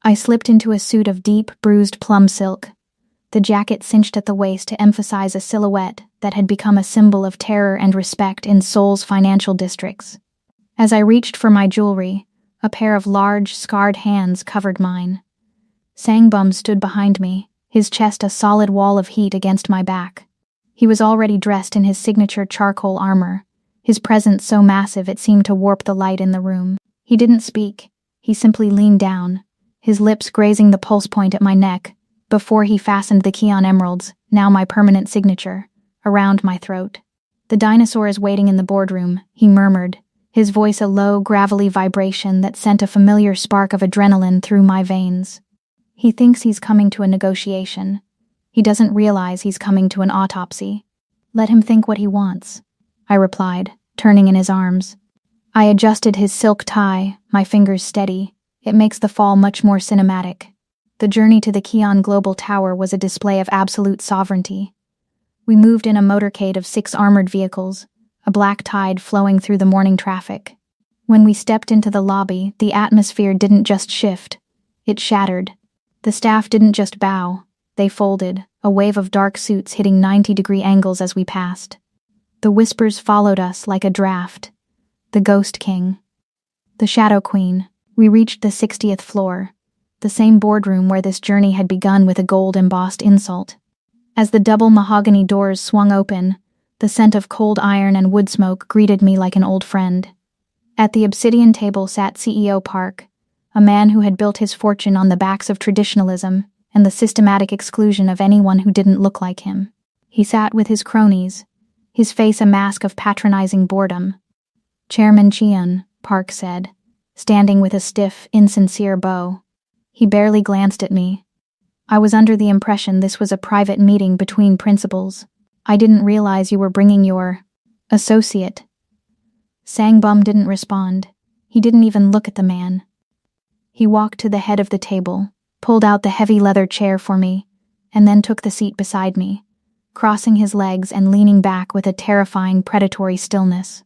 I slipped into a suit of deep, bruised plum silk, the jacket cinched at the waist to emphasize a silhouette that had become a symbol of terror and respect in Seoul's financial districts. As I reached for my jewelry, a pair of large, scarred hands covered mine. Sangbum stood behind me, his chest a solid wall of heat against my back. He was already dressed in his signature charcoal armor, his presence so massive it seemed to warp the light in the room. He didn't speak, He simply leaned down, his lips grazing the pulse point at my neck, before he fastened the key on emeralds, now my permanent signature, around my throat. "The dinosaur is waiting in the boardroom," he murmured, his voice a low, gravelly vibration that sent a familiar spark of adrenaline through my veins. "He thinks he's coming to a negotiation. He doesn't realize he's coming to an autopsy. Let him think what he wants," I replied, turning in his arms. I adjusted his silk tie, my fingers steady. It makes the fall much more cinematic. The journey to the Keon Global Tower was a display of absolute sovereignty. We moved in a motorcade of 6 armored vehicles, a black tide flowing through the morning traffic. When we stepped into the lobby, the atmosphere didn't just shift, it shattered. The staff didn't just bow, they folded, a wave of dark suits hitting 90-degree angles as we passed. The whispers followed us like a draft. The Ghost King. The Shadow Queen. We reached the 60th floor, the same boardroom where this journey had begun with a gold-embossed insult. As the double mahogany doors swung open, the scent of cold iron and wood smoke greeted me like an old friend. At the obsidian table sat CEO Park, a man who had built his fortune on the backs of traditionalism and the systematic exclusion of anyone who didn't look like him. He sat with his cronies, his face a mask of patronizing boredom. "Chairman Cheon," Park said, standing with a stiff, insincere bow. He barely glanced at me. "I was under the impression this was a private meeting between principals. I didn't realize you were bringing your associate." Sangbum didn't respond. He didn't even look at the man. He walked to the head of the table, pulled out the heavy leather chair for me, and then took the seat beside me, crossing his legs and leaning back with a terrifying, predatory stillness.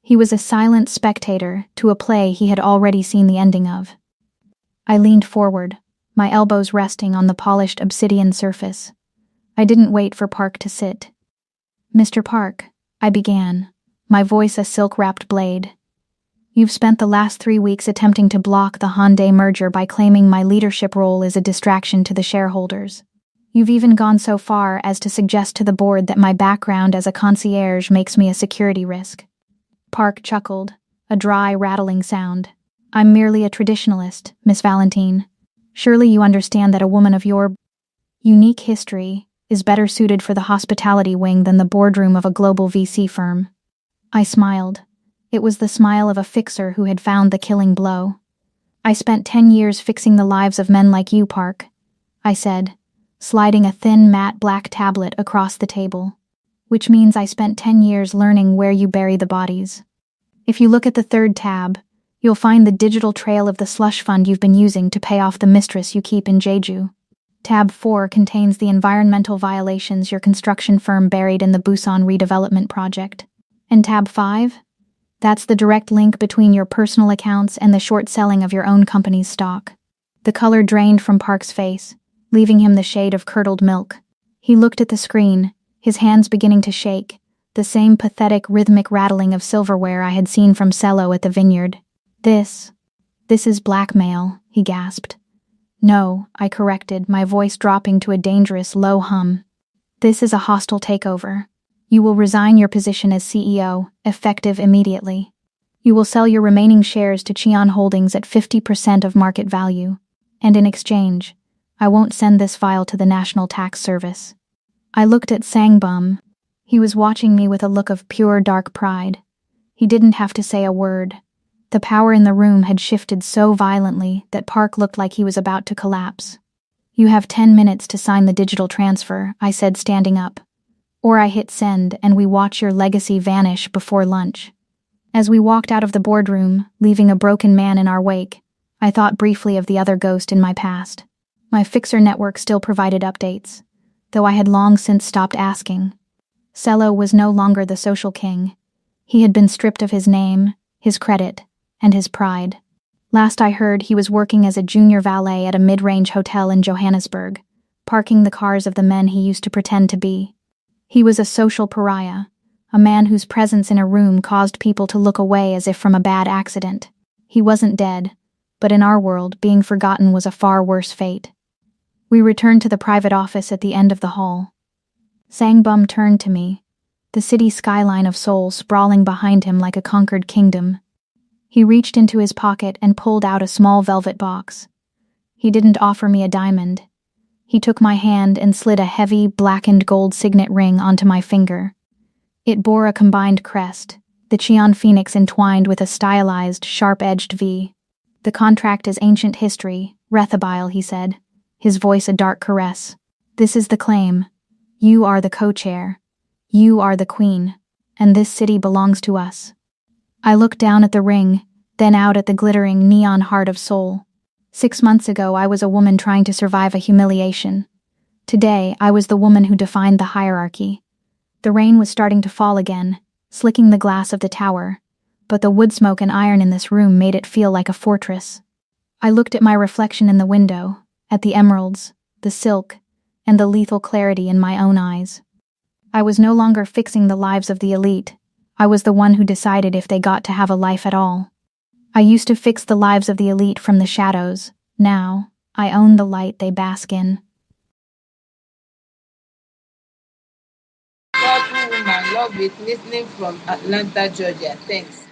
He was a silent spectator to a play he had already seen the ending of. I leaned forward, my elbows resting on the polished obsidian surface. I didn't wait for Park to sit. "Mr. Park," I began, my voice a silk-wrapped blade. "You've spent the last 3 weeks attempting to block the Hyundai merger by claiming my leadership role is a distraction to the shareholders. You've even gone so far as to suggest to the board that my background as a concierge makes me a security risk." Park chuckled, a dry, rattling sound. "I'm merely a traditionalist, Miss Valentine. Surely you understand that a woman of your unique history is better suited for the hospitality wing than the boardroom of a global VC firm." I smiled. It was the smile of a fixer who had found the killing blow. "I spent 10 years fixing the lives of men like you, Park," I said, sliding a thin, matte black tablet across the table. "Which means I spent 10 years learning where you bury the bodies. If you look at the 3rd tab, you'll find the digital trail of the slush fund you've been using to pay off the mistress you keep in Jeju. Tab 4 contains the environmental violations your construction firm buried in the Busan redevelopment project. And tab 5? That's the direct link between your personal accounts and the short selling of your own company's stock." The color drained from Park's face, leaving him the shade of curdled milk. He looked at the screen, his hands beginning to shake, the same pathetic rhythmic rattling of silverware I had seen from Cello at the vineyard. This is blackmail," he gasped. "No," I corrected, my voice dropping to a dangerous low hum. "This is a hostile takeover. You will resign your position as CEO, effective immediately. You will sell your remaining shares to Cheon Holdings at 50% of market value, and in exchange, I won't send this file to the National Tax Service." I looked at Sangbum. He was watching me with a look of pure dark pride. He didn't have to say a word. The power in the room had shifted so violently that Park looked like he was about to collapse. "You have 10 minutes to sign the digital transfer," I said, standing up. "Or I hit send and we watch your legacy vanish before lunch." As we walked out of the boardroom, leaving a broken man in our wake, I thought briefly of the other ghost in my past. My fixer network still provided updates, though I had long since stopped asking. Cello was no longer the social king. He had been stripped of his name, his credit, and his pride. Last I heard, he was working as a junior valet at a mid-range hotel in Johannesburg, parking the cars of the men he used to pretend to be. He was a social pariah, a man whose presence in a room caused people to look away as if from a bad accident. He wasn't dead, but in our world, being forgotten was a far worse fate. We returned to the private office at the end of the hall. Sangbum turned to me, the city skyline of Seoul sprawling behind him like a conquered kingdom. He reached into his pocket and pulled out a small velvet box. He didn't offer me a diamond. He took my hand and slid a heavy, blackened gold signet ring onto my finger. It bore a combined crest, the Cheon phoenix entwined with a stylized, sharp-edged V. "The contract is ancient history, Rethabile," he said, his voice a dark caress. "This is the claim. You are the co-chair. You are the queen. And this city belongs to us." I looked down at the ring, then out at the glittering neon heart of Seoul. 6 months ago, I was a woman trying to survive a humiliation. Today, I was the woman who defined the hierarchy. The rain was starting to fall again, slicking the glass of the tower, but the wood smoke and iron in this room made it feel like a fortress. I looked at my reflection in the window, at the emeralds, the silk, and the lethal clarity in my own eyes. I was no longer fixing the lives of the elite. I was the one who decided if they got to have a life at all. I used to fix the lives of the elite from the shadows. Now, I own the light they bask in. Thoughtful woman, love it, listening from Atlanta, Georgia. Thanks.